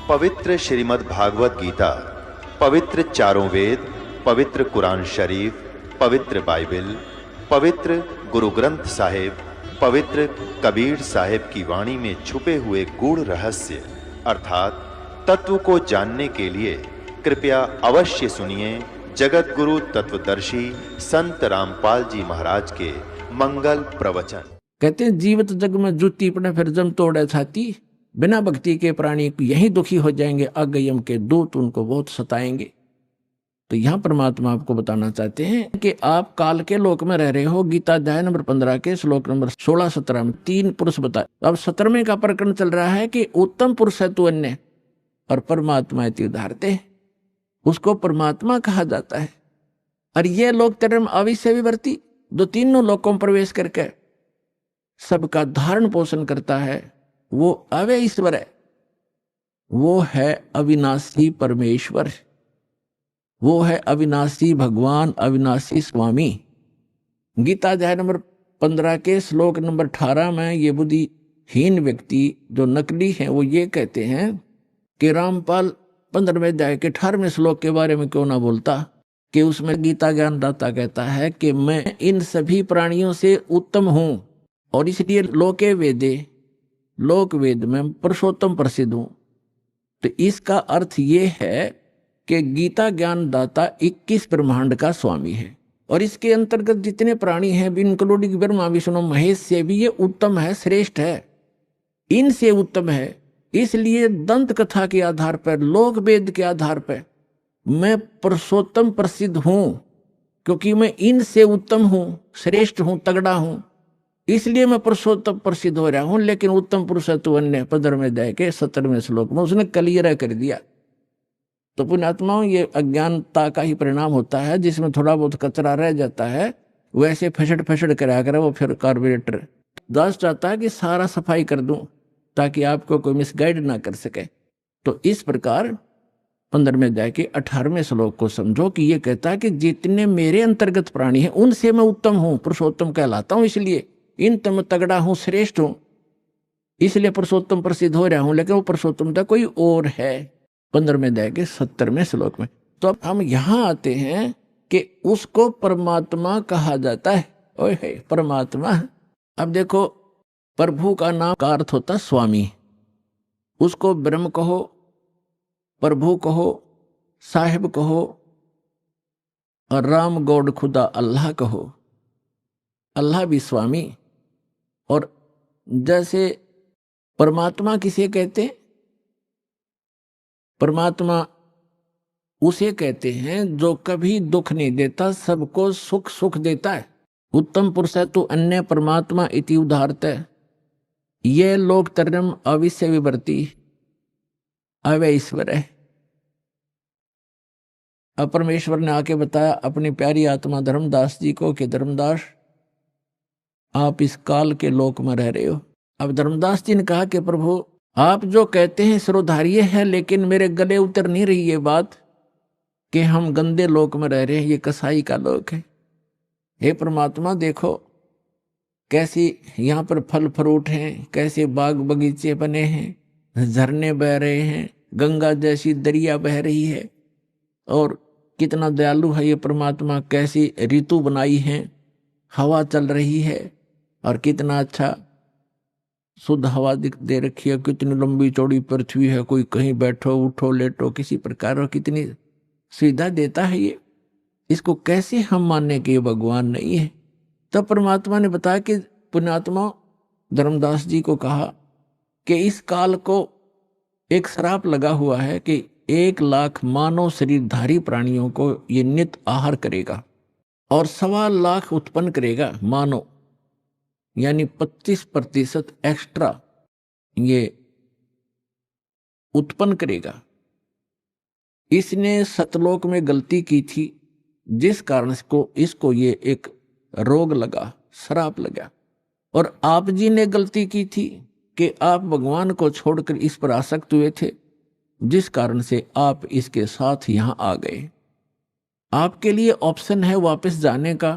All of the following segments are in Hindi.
पवित्र श्रीमद् भागवत गीता, पवित्र चारों वेद, पवित्र कुरान शरीफ, पवित्र बाइबल, पवित्र गुरु ग्रंथ साहिब, पवित्र कबीर साहिब की वाणी में छुपे हुए गूढ़ रहस्य अर्थात तत्व को जानने के लिए कृपया अवश्य सुनिए जगत गुरु तत्वदर्शी संत रामपाल जी महाराज के मंगल प्रवचन। कहते हैं जीवित जग में जूती पड़े फिर जम तोड़े छाती, बिना भक्ति के प्राणी यहीं दुखी हो जाएंगे, अगयम के दूत उनको बहुत सताएंगे। तो यहां परमात्मा आपको बताना चाहते हैं कि आप काल के लोक में रह रहे हो। गीता अध्याय नंबर 15 के श्लोक नंबर 16-17 में 3 पुरुष बताए। अब 17वें का प्रकरण चल रहा है कि उत्तम पुरुष है तू अन्य और परमात्मा इति उदाहरते, उसको परमात्मा कहा जाता है। और ये लोग धर्म अविश्य विवर्ती, जो तीनों लोकों में प्रवेश करके सबका धारण पोषण करता है, वो अव्यय ईश्वर है, वो है अविनाशी परमेश्वर, वो है अविनाशी भगवान, अविनाशी स्वामी। गीता अध्याय नंबर 15 के श्लोक नंबर 18 में ये बुद्धिहीन व्यक्ति जो नकली हैं वो ये कहते हैं कि रामपाल 15वें अध्याय के 18वें श्लोक के बारे में क्यों ना बोलता, कि उसमें गीता ज्ञानदाता कहता है कि मैं इन सभी प्राणियों से उत्तम हूं और इसलिए लोके वेदे, लोक वेद में पुरुषोत्तम प्रसिद्ध हूं। तो इसका अर्थ ये है कि गीता ज्ञानदाता 21 ब्रह्मांड का स्वामी है और इसके अंतर्गत जितने प्राणी हैं इंक्लूडिंग ब्रह्मा विष्णु महेश से भी ये उत्तम है, श्रेष्ठ है, इनसे उत्तम है। इसलिए दंत कथा के आधार पर, लोक वेद के आधार पर मैं पुरुषोत्तम प्रसिद्ध हूं, क्योंकि मैं इनसे उत्तम हूं, श्रेष्ठ हूं, तगड़ा हूं, इसलिए मैं पुरुषोत्तम प्रसिद्ध हो रहा हूं। लेकिन उत्तम पुरुष है तू अन्य 15वें अध्याय के 17वें श्लोक में उसने क्लियर कर दिया। तो पुण्यात्माओं, ये अज्ञानता का ही परिणाम होता है, जिसमें थोड़ा बहुत कचरा रह जाता है वैसे फसड़ करा कर वो फिर कार्बोरेटर दास चाहता है कि सारा सफाई कर दूं ताकि आपको कोई मिसगाइड ना कर सके। तो इस प्रकार 15वें अध्याय के 18वें श्लोक को समझो कि ये कहता है कि जितने मेरे अंतर्गत प्राणी हैं उनसे मैं उत्तम हूं, पुरुषोत्तम कहलाता हूं, इसलिए इन तम तगड़ा हूं, श्रेष्ठ हूं, इसलिए पुरुषोत्तम प्रसिद्ध हो रहा हूं। लेकिन वो पुरुषोत्तमता कोई और है 15वें अध्याय के 17वें श्लोक में। तो अब हम यहां आते हैं कि उसको परमात्मा कहा जाता है। ओए है परमात्मा। अब देखो, प्रभु का नाम का अर्थ होता स्वामी, उसको ब्रह्म कहो, प्रभु कहो, साहिब कहो और राम गॉड खुदा अल्लाह कहो। अल्लाह भी स्वामी। और जैसे परमात्मा किसे कहते हैं? परमात्मा उसे कहते हैं जो कभी दुख नहीं देता, सबको सुख सुख देता है। उत्तम पुरुष है तो अन्य परमात्मा इति उदाहरते, ये लोक तरम अविश्य विवर्ती, अव्यय ईश्वर है। अब परमेश्वर ने आके बताया अपनी प्यारी आत्मा धर्मदास जी को कि धर्मदास आप इस काल के लोक में रह रहे हो। अब धर्मदास जी ने कहा कि प्रभु आप जो कहते हैं सिरोधार्य है, लेकिन मेरे गले उतर नहीं रही ये बात कि हम गंदे लोक में रह रहे हैं, ये कसाई का लोक है। हे परमात्मा देखो कैसी यहाँ पर फल फ्रूट हैं, कैसे बाग बगीचे बने हैं, झरने बह रहे हैं, गंगा जैसी दरिया बह रही है, और कितना दयालु है ये परमात्मा, कैसी ऋतु बनाई है, हवा चल रही है और कितना अच्छा शुद्ध हवा दे रखी है, कितनी लंबी चौड़ी पृथ्वी है, कोई कहीं बैठो उठो लेटो किसी प्रकार, और कितनी सुविधा देता है ये। इसको कैसे हम मानने कि ये भगवान नहीं है? तब परमात्मा ने बताया कि पुण्यात्मा धर्मदास जी को कहा कि इस काल को एक श्राप लगा हुआ है कि 1 लाख मानव शरीरधारी प्राणियों को ये नित्य आहार करेगा और 1.25 लाख उत्पन्न करेगा मानव, यानी 25% एक्स्ट्रा ये उत्पन्न करेगा। इसने सतलोक में गलती की थी, जिस कारण इसको ये एक रोग लगा, श्राप लगा। और आप जी ने गलती की थी कि आप भगवान को छोड़कर इस पर आसक्त हुए थे, जिस कारण से आप इसके साथ यहां आ गए। आपके लिए ऑप्शन है वापस जाने का,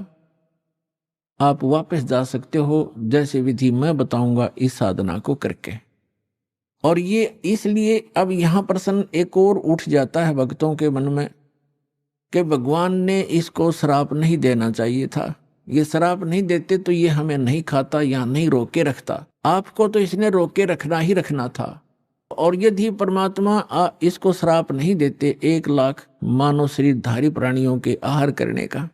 आप वापस जा सकते हो, जैसे विधि मैं बताऊंगा इस साधना को करके। और ये इसलिए अब यहां प्रश्न एक और उठ जाता है भक्तों के मन में कि भगवान ने इसको श्राप नहीं देना चाहिए था, ये श्राप नहीं देते तो ये हमें नहीं खाता या नहीं रोक के रखता। आपको तो इसने रोक के रखना ही रखना था। और यदि परमात्मा इसको श्राप नहीं देते 1 लाख मानव शरीरधारी प्राणियों के आहार करने का,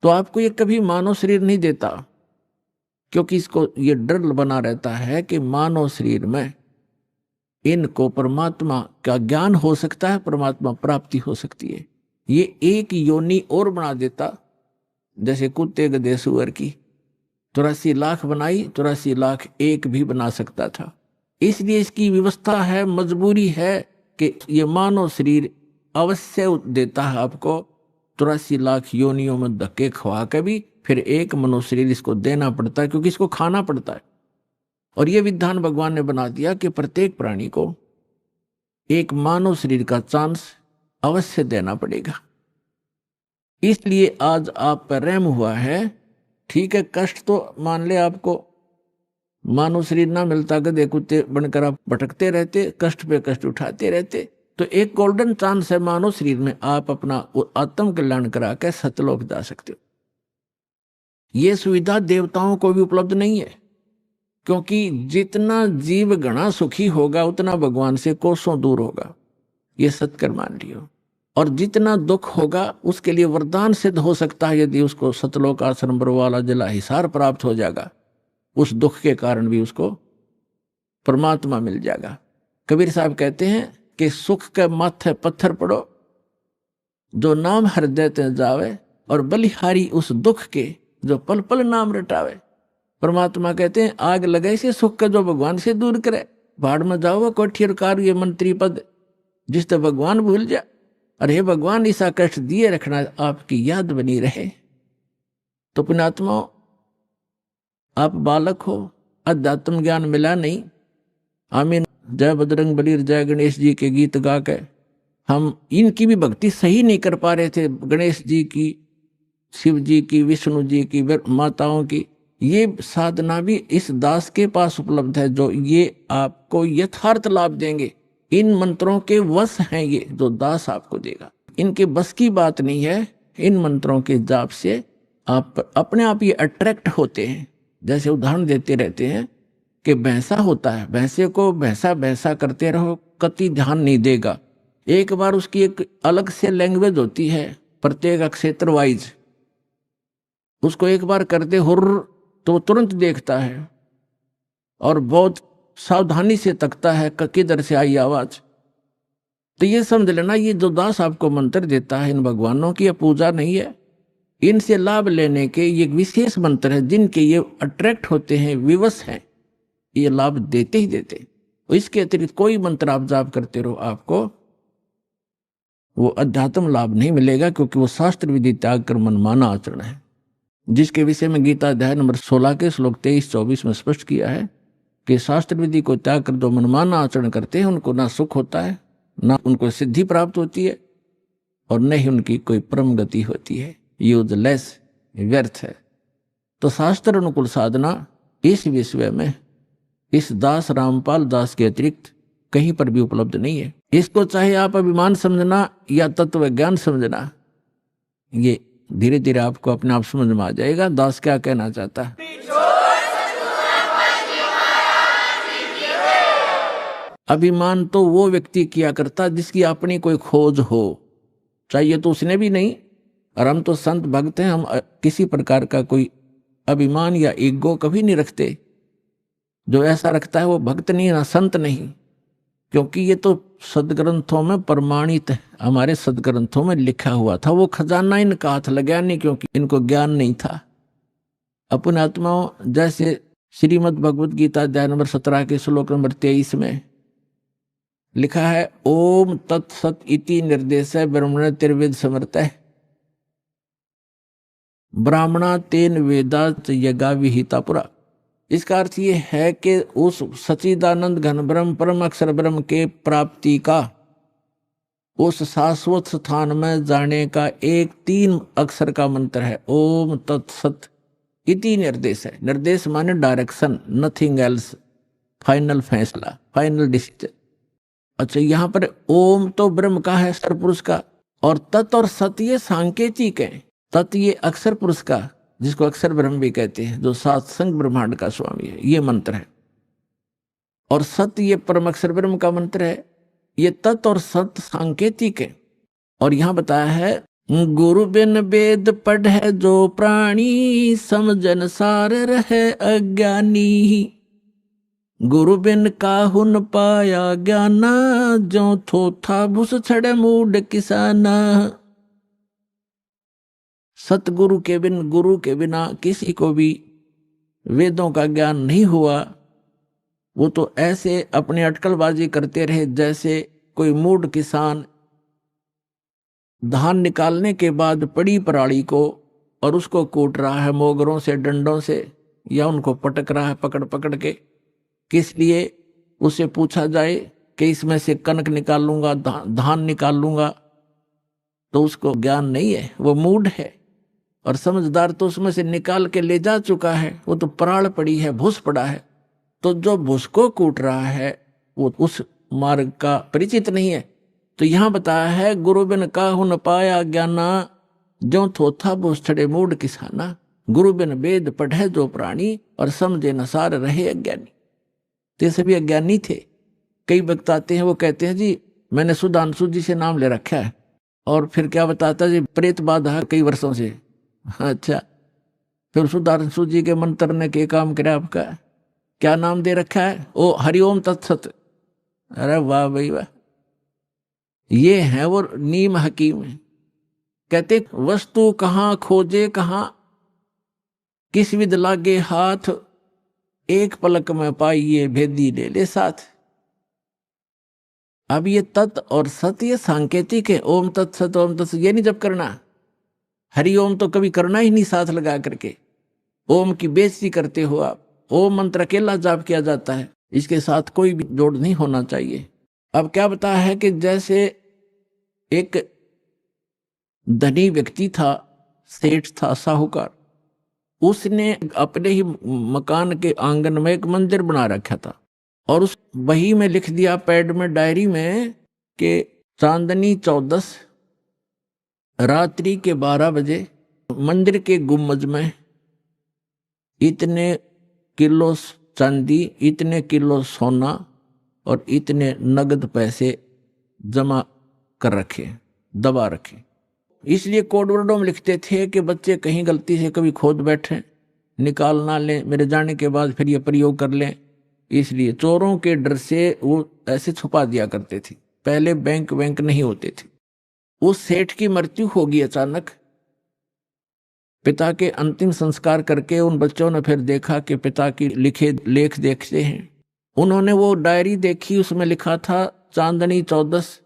तो आपको ये कभी मानव शरीर नहीं देता, क्योंकि इसको ये डर बना रहता है कि मानव शरीर में इनको परमात्मा का ज्ञान हो सकता है, परमात्मा प्राप्ति हो सकती है। ये एक योनि और बना देता, जैसे कुत्ते गधे सुअर की 84 लाख बनाई, 84 लाख एक भी बना सकता था। इसलिए इसकी व्यवस्था है, मजबूरी है कि ये मानव शरीर अवश्य देता है आपको। 84 लाख योनियों में धक्के खवा के भी फिर एक मनुष्य शरीर इसको देना पड़ता है, क्योंकि इसको खाना पड़ता है। और ये विधान भगवान ने बना दिया कि प्रत्येक प्राणी को एक मानव शरीर का चांस अवश्य देना पड़ेगा। इसलिए आज आप पर रहम हुआ है। ठीक है, कष्ट तो मान ले आपको, मानव शरीर ना मिलता, गधे कुत्ते बनकर आप भटकते रहते, कष्ट पे कष्ट उठाते रहते। तो एक गोल्डन चांस है मानव शरीर में, आप अपना आत्म कल्याण करा के सतलोक जा सकते हो। ये सुविधा देवताओं को भी उपलब्ध नहीं है, क्योंकि जितना जीव घना सुखी होगा उतना भगवान से कोसों दूर होगा, ये सत्कर मान लियो। और जितना दुख होगा उसके लिए वरदान सिद्ध हो सकता है, यदि उसको सतलोक आश्रम वाला जला हिसार प्राप्त हो जाएगा, उस दुख के कारण भी उसको परमात्मा मिल जाएगा। कबीर साहब कहते हैं कि सुख के माथे पत्थर पड़ो, जो नाम हृदय ते जावे, और बलिहारी उस दुख के जो पल पल नाम रटावे। परमात्मा कहते हैं आग लगाए से सुख का जो भगवान से दूर करे, भाड़ में जाओ कोठियर कार ये मंत्री पद, जिस तो भगवान भूल जा। अरे भगवान ऐसा कष्ट दिए रखना आपकी याद बनी रहे। तो पुण्यात्मा, आप बालक हो, अध्यात्म ज्ञान मिला नहीं। आमीन, जय बजरंग बली, जय गणेश जी के गीत गा के हम इनकी भी भक्ति सही नहीं कर पा रहे थे, गणेश जी की, शिव जी की, विष्णु जी की, माताओं की। ये साधना भी इस दास के पास उपलब्ध है, जो ये आपको यथार्थ लाभ देंगे। इन मंत्रों के वश हैं ये, जो दास आपको देगा। इनके बस की बात नहीं है। इन मंत्रों के जाप से आप अपने आप ये अट्रैक्ट होते हैं। जैसे उदाहरण देते रहते हैं कि भैंसा होता है, भैंसे को भैंसा भैंसा करते रहो, कति ध्यान नहीं देगा। एक बार उसकी एक अलग से लैंग्वेज होती है, प्रत्येक क्षेत्र वाइज। उसको एक बार करते हुर्र तो तुरंत देखता है और बहुत सावधानी से तकता है किधर से आई आवाज। तो ये समझ लेना, ये जो दास आपको मंत्र देता है इन भगवानों की, यह पूजा नहीं है। इनसे लाभ लेने के ये विशेष मंत्र है, जिनके ये अट्रैक्ट होते हैं, विवश हैं, ये लाभ देते ही देते। इसके अतिरिक्त कोई मंत्र आप जाप करते रहो, आपको वो अध्यात्म लाभ नहीं मिलेगा, क्योंकि वो शास्त्र विधि त्याग कर मनमाना आचरण है, जिसके विषय में गीता अध्याय नंबर 16 के श्लोक 23-24 में स्पष्ट किया है कि शास्त्र विधि को त्याग कर जो मनमाना आचरण करते हैं उनको ना सुख होता है, ना उनको सिद्धि प्राप्त होती है, और न ही उनकी कोई परम गति होती है। यूजलेस, व्यर्थ है। तो शास्त्र अनुकूल साधना इस विषय में इस दास रामपाल दास के अतिरिक्त कहीं पर भी उपलब्ध नहीं है। इसको चाहे आप अभिमान समझना या तत्व ज्ञान समझना, ये धीरे धीरे आपको अपने आप समझ में आ जाएगा दास क्या कहना चाहता है। अभिमान तो वो व्यक्ति किया करता जिसकी अपनी कोई खोज हो, चाहिए तो उसने भी नहीं। और हम तो संत भक्त हैं, हम किसी प्रकार का कोई अभिमान या ईगो कभी नहीं रखते। जो ऐसा रखता है वो भक्त नहीं, ना संत नहीं, क्योंकि ये तो सदग्रंथों में प्रमाणित है, हमारे सदग्रंथों में लिखा हुआ था। वो खजाना इनका हाथ लगा नहीं, क्योंकि इनको ज्ञान नहीं था। अपने आत्माओं, जैसे श्रीमद् भगवद गीता अध्याय नंबर 17 के श्लोक नंबर 23 में लिखा है, ओम तत्सत इति निर्देश ब्रह्मण तिर्वेद समर्थ ब्राह्मणा तेन वेदात यज्ञा विहिता पुरा। इसका अर्थ ये है कि उस सच्चिदानंद घन ब्रह्म परम अक्षर ब्रह्म के प्राप्ति का, उस शाश्वत स्थान में जाने का एक 3 अक्षर का मंत्र है, ओम तत्सत इति निर्देश है। निर्देश माने डायरेक्शन, नथिंग एल्स। फाइनल फैसला, फाइनल डिसीजन। अच्छा, यहां पर ओम तो ब्रह्म का है, अक्षर पुरुष का, और तत् और सत ये सांकेतिक है। तत् ये अक्षर पुरुष का, जिसको अक्षर ब्रह्म भी कहते हैं, जो सातसंग ब्रह्मांड का स्वामी है, ये मंत्र है। और सत ये परम अक्षर ब्रह्म का मंत्र है। ये तत् और सत सांकेतिक है। और यहां बताया है, गुरु बिन वेद पढ़े जो प्राणी, समझन सार रहे अज्ञानी। गुरु बिन काहु न पाया ज्ञाना, जो थोथा भूस छड़े मूड किसाना। सतगुरु के बिन, गुरु के बिना किसी को भी वेदों का ज्ञान नहीं हुआ। वो तो ऐसे अपने अटकलबाजी करते रहे जैसे कोई मूड किसान धान निकालने के बाद पड़ी पराली को और उसको कूट रहा है मोगरों से, डंडों से, या उनको पटक रहा है पकड़ पकड़ के। किस लिए? उसे पूछा जाए कि इसमें से कनक निकाल लूंगा, धान निकाल लूंगा, तो उसको ज्ञान नहीं है, वो मूड है। और समझदार तो उसमें से निकाल के ले जा चुका है, वो तो पराल पड़ी है, भूस पड़ा है। तो जो भूस को कूट रहा है वो उस मार्ग का परिचित नहीं है। तो यहां बताया है, गुरु बिन काहु न पाया ज्ञाना, जो थोथा भूस छड़े मूड किसाना। गुरु बिन वेद पढ़े जो प्राणी, और समझे न सार रहे अज्ञानी। तो सभी अज्ञानी थे। कई वक्त आते हैं, वो कहते हैं जी मैंने सुधांशु जी से नाम ले रखा है, और फिर क्या बताता जी प्रेत बाधा कई वर्षों से। अच्छा, फिर सुधांशु जी के मंत्र ने के काम करे आपका, क्या नाम दे रखा है? ओ हरिओम तत्सत। अरे वाह भाई वाह, ये है वो नीम हकीम है। कहते वस्तु कहाँ खोजे कहाँ, किस विद लागे हाथ, एक पलक में पाइए भेदी ले ले साथ। अब ये तत् और सत ये सांकेतिक है। ओम तत्सत, ओम तत्सत ये नहीं जब करना। हरिओम तो कभी करना ही नहीं साथ लगा करके। ओम की बेइज्जती करते हो आप। ओम मंत्र अकेला जाप किया जाता है, इसके साथ कोई भी जोड़ नहीं होना चाहिए। अब क्या बताया है कि जैसे एक धनी व्यक्ति था, सेठ था, साहूकार, उसने अपने ही मकान के आंगन में एक मंदिर बना रखा था, और उस वही में लिख दिया पैड में, डायरी में, कि चांदनी 14 रात्रि के 12 बजे मंदिर के गुम्बज में इतने किलो चांदी, इतने किलो सोना और इतने नगद पैसे जमा कर रखे, दबा रखे। इसलिए कोड वर्डों में लिखते थे कि बच्चे कहीं गलती से कभी खोद बैठे, निकाल ना लें, मेरे जाने के बाद फिर ये प्रयोग कर लें। इसलिए चोरों के डर से वो ऐसे छुपा दिया करते थे। पहले बैंक नहीं होते थे। उस सेठ की मृत्यु होगी अचानक। पिता के अंतिम संस्कार करके उन बच्चों ने फिर देखा कि पिता की लिखे लेख देखते हैं। उन्होंने वो डायरी देखी, उसमें लिखा था चांदनी 14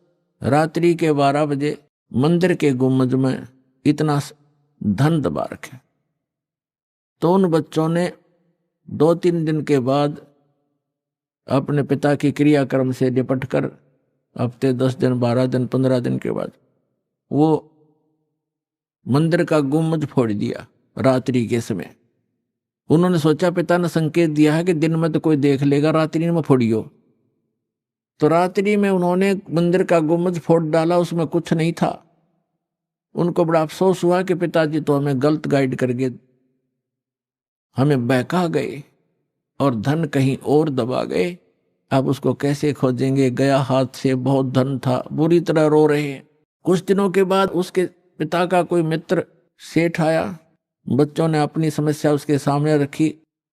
रात्रि के 12 बजे मंदिर के गुम्बज में इतना धन दबा रखे। तो उन बच्चों ने 2-3 दिन के बाद अपने पिता की क्रियाक्रम से निपट कर हफ्ते 10 दिन, 12 दिन, 15 दिन के बाद वो मंदिर का गुम्बज फोड़ दिया रात्रि के समय। उन्होंने सोचा पिता ने संकेत दिया है कि दिन में तो कोई देख लेगा, रात्रि में फोड़ियो। तो रात्रि में उन्होंने मंदिर का गुम्बज फोड़ डाला, उसमें कुछ नहीं था। उनको बड़ा अफसोस हुआ कि पिताजी तो हमें गलत गाइड करके हमें बहका गए और धन कहीं और दबा गए। अब उसको कैसे खोजेंगे, गया हाथ से, बहुत धन था। बुरी तरह रो रहे हैं। कुछ दिनों के बाद उसके पिता का कोई मित्र सेठ आया। बच्चों ने अपनी समस्या उसके सामने रखी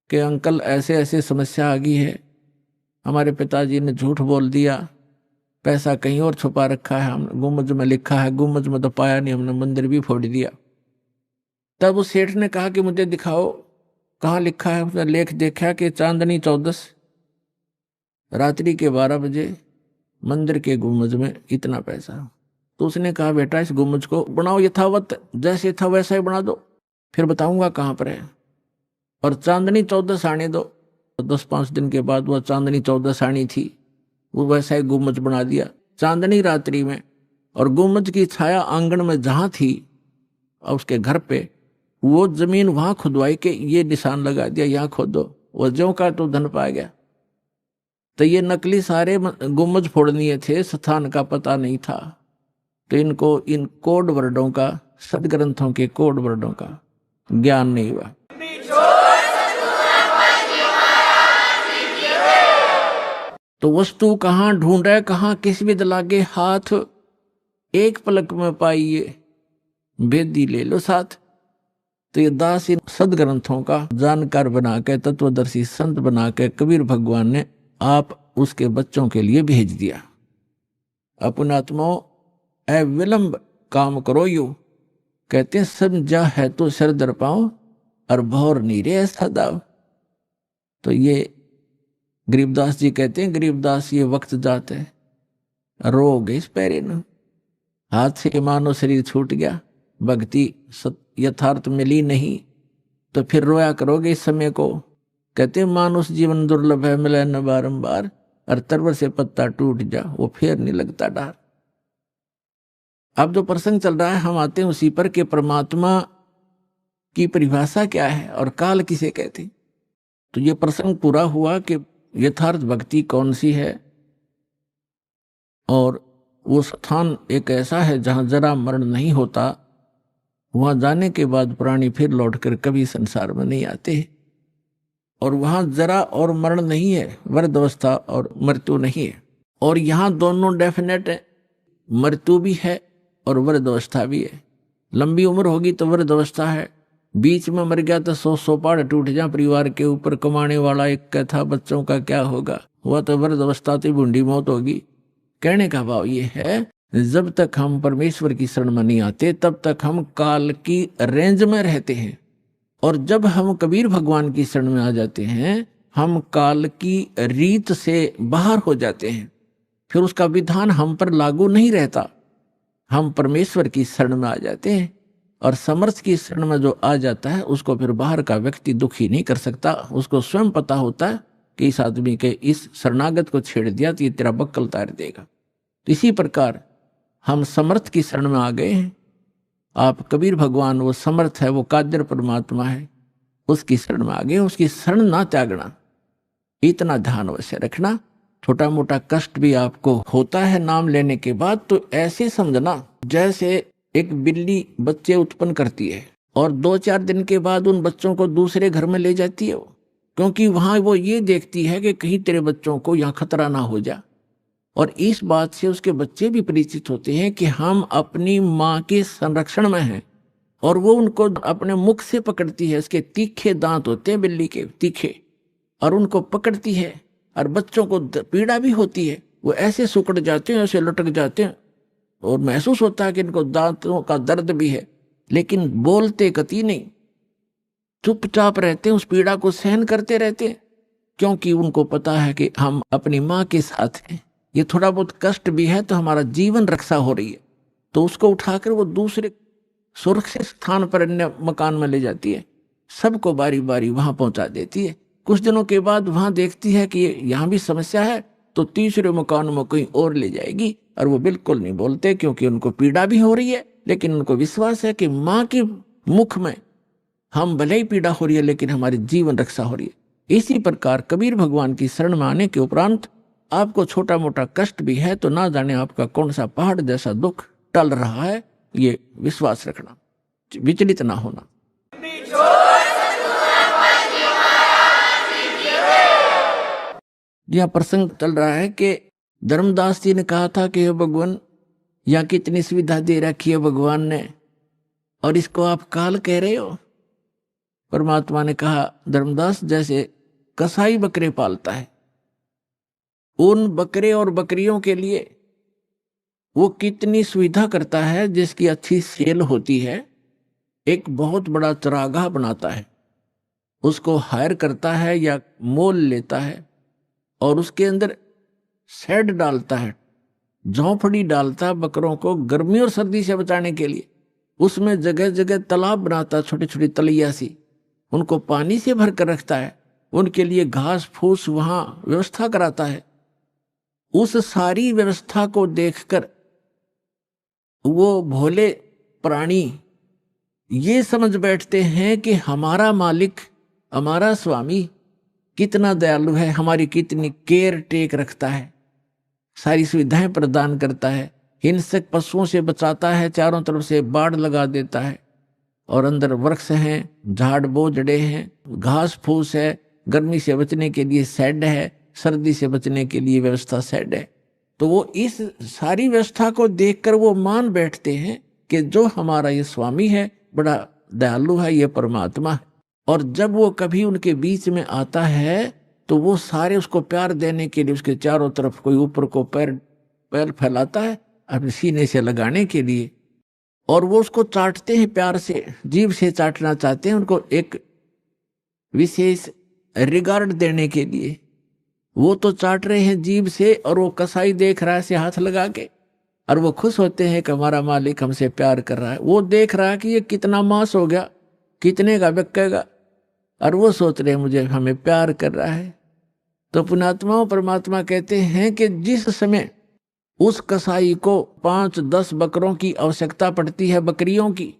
कि अंकल ऐसे ऐसे समस्या आ गई है, हमारे पिताजी ने झूठ बोल दिया, पैसा कहीं और छुपा रखा है, हम गुम्बज में लिखा है, गुम्बज में तो पाया नहीं, हमने मंदिर भी फोड़ दिया। तब उस सेठ ने कहा कि मुझे दिखाओ कहाँ लिखा है। उसने लेख देखा कि चांदनी 14 रात्रि के 12 बजे मंदिर के गुम्बज में इतना पैसा। तो उसने कहा बेटा इस गुम्बज को बनाओ यथावत, जैसे था वैसा ही बना दो, फिर बताऊंगा कहाँ पर है, और चांदनी 14 आने दो। तो 10-5 दिन के बाद वह चांदनी 14 आनी थी, वो वैसा ही गुम्बज बना दिया चांदनी रात्रि में। और गुम्बज की छाया आंगन में जहाँ थी और उसके घर पे, वो जमीन वहां खुदवाई के ये निशान लगा दिया, यहाँ खोदो। वो ज्यों का तो धन पा गया। तो ये नकली सारे गुम्बज फोड़नीय थे, स्थान का पता नहीं था। तो इनको इन कोड वर्डों का, सदग्रंथों के कोड वर्डों का ज्ञान नहीं हुआ। तो वस्तु कहाँ ढूंढे, कहाँ किस विद लागे हाथ, एक पलक में पाइए भेदी ले लो साथ। तो ये दास इन सदग्रंथों का जानकार बना के, तत्वदर्शी संत बना के कबीर भगवान ने आप उसके बच्चों के लिए भेज दिया। अपनात्मो अविलंब काम करो यू, कहते हैं समझा है तो सर दर पाओ और भौर नीरे ऐसा दाव। तो ये गरीबदास जी कहते हैं, गरीबदास ये वक्त जात है, रो गए इस पैरे न, हाथ से मानो शरीर छूट गया, भक्ति यथार्थ मिली नहीं, तो फिर रोया करोगे इस समय को। कहते हैं मानुष जीवन दुर्लभ है, मिले न बारंबार, और तरवर से पत्ता टूट जा वो फिर नहीं लगता डार। अब जो प्रसंग चल रहा है हम आते हैं उसी पर कि परमात्मा की परिभाषा क्या है और काल किसे कहते हैं। तो ये प्रसंग पूरा हुआ कि यथार्थ भक्ति कौन सी है, और वो स्थान एक ऐसा है जहां जरा मरण नहीं होता। वहां जाने के बाद प्राणी फिर लौटकर कभी संसार में नहीं आते, और वहां जरा और मरण नहीं है, वृद्ध अवस्था और मृत्यु नहीं है। और यहाँ दोनों डेफिनेट है, मृत्यु भी है और वृद्ध अवस्था भी है। लंबी उम्र होगी तो वृद्ध अवस्था है, बीच में मर गया तो 100 पहाड़ टूट जा परिवार के ऊपर, कमाने वाला एक का था, बच्चों का क्या होगा, हुआ तो वृद्ध अवस्था तो बूढ़ी मौत होगी। कहने का भाव ये है, जब तक हम परमेश्वर की शरण में नहीं आते तब तक हम काल की रेंज में रहते हैं, और जब हम कबीर भगवान की शरण में आ जाते हैं हम काल की रीत से बाहर हो जाते हैं। फिर उसका विधान हम पर लागू नहीं रहता, हम परमेश्वर की शरण में आ जाते हैं। और समर्थ की शरण में जो आ जाता है उसको फिर बाहर का व्यक्ति दुखी नहीं कर सकता। उसको स्वयं पता होता है कि इस आदमी के इस शरणागत को छेड़ दिया तो ये तेरा बक्कल तार देगा। तो इसी प्रकार हम समर्थ की शरण में आ गए हैं। आप कबीर भगवान वो समर्थ है, वो कादर परमात्मा है, उसकी शरण में आ गए। उसकी शरण ना त्यागना, इतना ध्यान अवश्य रखना। छोटा मोटा कष्ट भी आपको होता है नाम लेने के बाद, तो ऐसे समझना जैसे एक बिल्ली बच्चे उत्पन्न करती है और 2-4 दिन के बाद उन बच्चों को दूसरे घर में ले जाती है, क्योंकि वहां वो ये देखती है कि कहीं तेरे बच्चों को यहाँ खतरा ना हो जा। और इस बात से उसके बच्चे भी परिचित होते हैं कि हम अपनी माँ के संरक्षण में हैं, और वो उनको अपने मुख से पकड़ती है। उसके तीखे दांत होते हैं बिल्ली के, तीखे, और उनको पकड़ती है। और बच्चों को पीड़ा भी होती है, वो ऐसे सुकड़ जाते हैं, ऐसे लटक जाते हैं, और महसूस होता है कि इनको दांतों का दर्द भी है, लेकिन बोलते कति नहीं, चुपचाप रहते हैं, उस पीड़ा को सहन करते रहते हैं, क्योंकि उनको पता है कि हम अपनी माँ के साथ हैं। ये थोड़ा बहुत कष्ट भी है तो हमारा जीवन रक्षा हो रही है। तो उसको उठाकर वो दूसरे सुरक्षित स्थान पर अन्य मकान में ले जाती है, सबको बारी बारी वहां पहुंचा देती है। कुछ दिनों के बाद वहां देखती है कि यहाँ भी समस्या है, तो तीसरे मकान में कहीं और ले जाएगी। और वो बिल्कुल नहीं बोलते, क्योंकि उनको पीड़ा भी हो रही है, लेकिन उनको विश्वास है कि माँ के मुख में हम भले ही पीड़ा हो रही है लेकिन हमारी जीवन रक्षा हो रही है। इसी प्रकार कबीर भगवान की शरण में आने के उपरांत आपको छोटा मोटा कष्ट भी है तो ना जाने आपका कौन सा पहाड़ जैसा दुख टल रहा है, ये विश्वास रखना, विचलित ना होना। यह प्रसंग चल रहा है कि धर्मदास जी ने कहा था कि भगवान यहाँ कितनी सुविधा दे रखी है भगवान ने, और इसको आप काल कह रहे हो। परमात्मा ने कहा, धर्मदास जैसे कसाई बकरे पालता है, उन बकरे और बकरियों के लिए वो कितनी सुविधा करता है, जिसकी अच्छी सेल होती है, एक बहुत बड़ा चरागाह बनाता है, उसको हायर करता है या मोल लेता है, और उसके अंदर शेड डालता है, झोंपड़ी डालता है बकरों को गर्मी और सर्दी से बचाने के लिए। उसमें जगह जगह तालाब बनाता है, छोटी छोटी तलैया सी, उनको पानी से भर कर रखता है, उनके लिए घास फूस वहां व्यवस्था कराता है। उस सारी व्यवस्था को देखकर वो भोले प्राणी ये समझ बैठते हैं कि हमारा मालिक, हमारा स्वामी कितना दयालु है, हमारी कितनी केयर टेक रखता है, सारी सुविधाएं प्रदान करता है, हिंसक पशुओं से बचाता है, चारों तरफ से बाड़ लगा देता है, और अंदर वृक्ष हैं, झाड़ बोझड़े हैं, घास फूस है, गर्मी से बचने के लिए शेड है, सर्दी से बचने के लिए व्यवस्था शेड है। तो वो इस सारी व्यवस्था को देखकर वो मान बैठते हैं कि जो हमारा ये स्वामी है बड़ा दयालु है, ये परमात्मा है। और जब वो कभी उनके बीच में आता है तो वो सारे उसको प्यार देने के लिए उसके चारों तरफ कोई ऊपर को पैर फैलाता है अपने सीने से लगाने के लिए, और वो उसको चाटते हैं प्यार से, जीभ से चाटना चाहते हैं, उनको एक विशेष रिगार्ड देने के लिए। वो तो चाट रहे हैं जीभ से, और वो कसाई देख रहा है से हाथ लगा के, और वो खुश होते हैं कि हमारा मालिक हमसे प्यार कर रहा है। वो देख रहा है कि ये कितना मांस हो गया, कितने का बिकेगा, और वो सोच रहे हैं मुझे हमें प्यार कर रहा है। तो पुण्यात्माओं परमात्मा कहते हैं कि जिस समय उस कसाई को 5-10 बकरों की आवश्यकता पड़ती है, बकरियों की,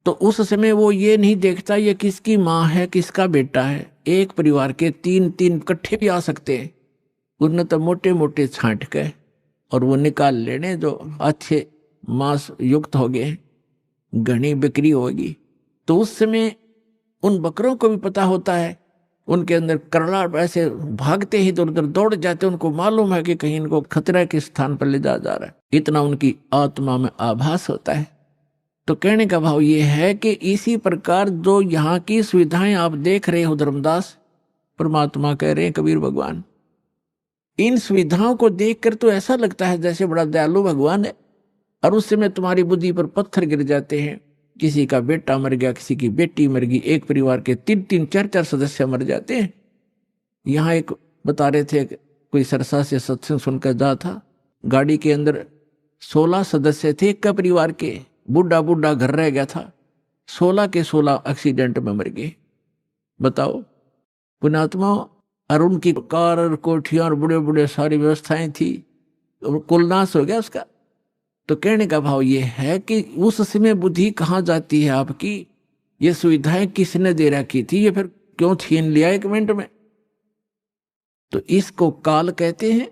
तो उस समय वो ये नहीं देखता ये किसकी माँ है, किसका बेटा है। एक परिवार के 3-3 इकट्ठे भी आ सकते हैं, उन्हें तो मोटे मोटे छांट के और वो निकाल लेने जो अच्छे मांस युक्त हो गए, घनी बिक्री होगी। तो उस समय उन बकरों को भी पता होता है, उनके अंदर करड़ा ऐसे भागते ही इधर उधर दौड़ जाते, उनको मालूम है कि कहीं इनको खतरा के स्थान पर ले जा रहा है, इतना उनकी आत्मा में आभास होता है। तो कहने का भाव ये है कि इसी प्रकार जो यहाँ की सुविधाएं आप देख रहे हो धर्मदास, परमात्मा कह रहे हैं कबीर भगवान, इन सुविधाओं को देखकर तो ऐसा लगता है जैसे बड़ा दयालु भगवान है, और उस समय तुम्हारी बुद्धि पर पत्थर गिर जाते हैं। किसी का बेटा मर गया, किसी की बेटी मर गई, एक परिवार के 3-3, 4-4 सदस्य मर जाते हैं। यहाँ एक बता रहे थे, कोई सरसा से सत्संग सुनकर जा था, गाड़ी के अंदर 16 सदस्य थे एक का परिवार के, बूढ़ा बूढ़ा घर रह गया था, 16 के 16 एक्सीडेंट में मर गए। बताओ पुण्यात्मा, और उनकी कार और कोठियां और बड़े बड़े सारी व्यवस्थाएं थी, कुल नाश हो गया उसका। तो कहने का भाव ये है कि उस समय बुद्धि कहाँ जाती है आपकी, ये सुविधाएं किसने दे रखी थी, ये फिर क्यों छीन लिया 1 मिनट में। तो इसको काल कहते हैं,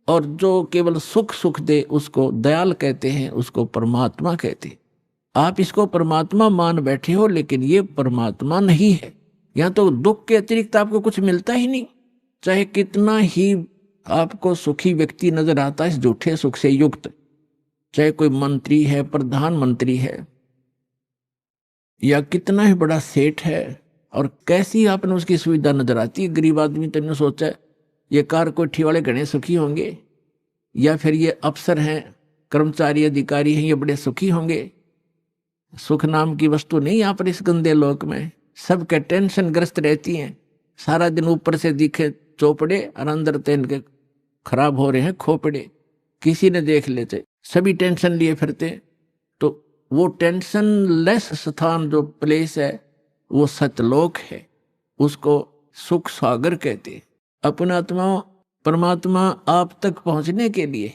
और जो केवल सुख सुख दे उसको दयाल कहते हैं, उसको परमात्मा कहते हैं। आप इसको परमात्मा मान बैठे हो, लेकिन ये परमात्मा नहीं है। यहाँ तो दुख के अतिरिक्त आपको कुछ मिलता ही नहीं, चाहे कितना ही आपको सुखी व्यक्ति नजर आता है इस झूठे सुख से युक्त, चाहे कोई मंत्री है, प्रधानमंत्री है, या कितना ही बड़ा सेठ है, और कैसी आपने उसकी सुविधा नजर आती है। गरीब आदमी तो ने सोचा है ये कार कोठी वाले घने सुखी होंगे, या फिर ये अफसर हैं, कर्मचारी अधिकारी हैं, ये बड़े सुखी होंगे। सुख नाम की वस्तु नहीं यहाँ पर इस गंदे लोक में, सबके टेंशन ग्रस्त रहती हैं, सारा दिन ऊपर से दिखे चौपड़े और अंदर तो इनके खराब हो रहे हैं खोपड़े, किसी ने देख लेते, सभी टेंशन लिए फिरते। तो वो टेंशन लेस स्थान जो प्लेस है वो सतलोक है, उसको सुख सागर कहते। अपना आत्मा परमात्मा आप तक पहुंचने के लिए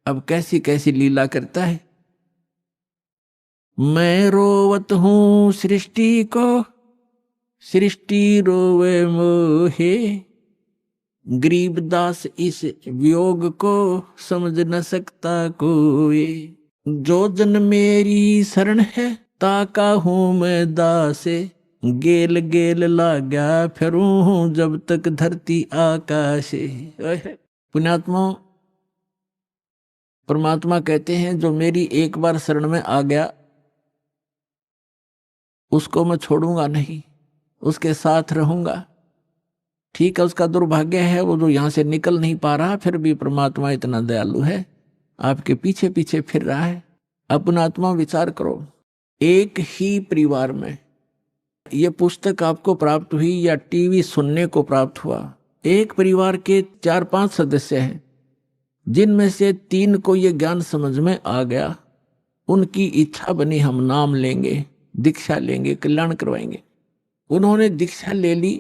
अब कैसी कैसी लीला करता है। मैं रोवत हूं सृष्टि को, सृष्टि रोवे मोहे, गरीबदास इस वियोग को समझ न सकता कोई। जो जन मेरी शरण है ताका हूं मैं दासे, गेल गेल लाग्या फिरूं हूं जब तक धरती आकाशे। पुण्यात्मा परमात्मा कहते हैं जो मेरी एक बार शरण में आ गया उसको मैं छोड़ूंगा नहीं, उसके साथ रहूंगा। ठीक है, उसका दुर्भाग्य है वो जो यहां से निकल नहीं पा रहा, फिर भी परमात्मा इतना दयालु है, आपके पीछे पीछे फिर रहा है। अपना आत्मा विचार करो, एक ही परिवार में ये पुस्तक आपको प्राप्त हुई या टीवी सुनने को प्राप्त हुआ, एक परिवार के 4-5 सदस्य हैं, जिनमें से 3 को ये ज्ञान समझ में आ गया, उनकी इच्छा बनी हम नाम लेंगे, दीक्षा लेंगे, कल्याण करवाएंगे। उन्होंने दीक्षा ले ली,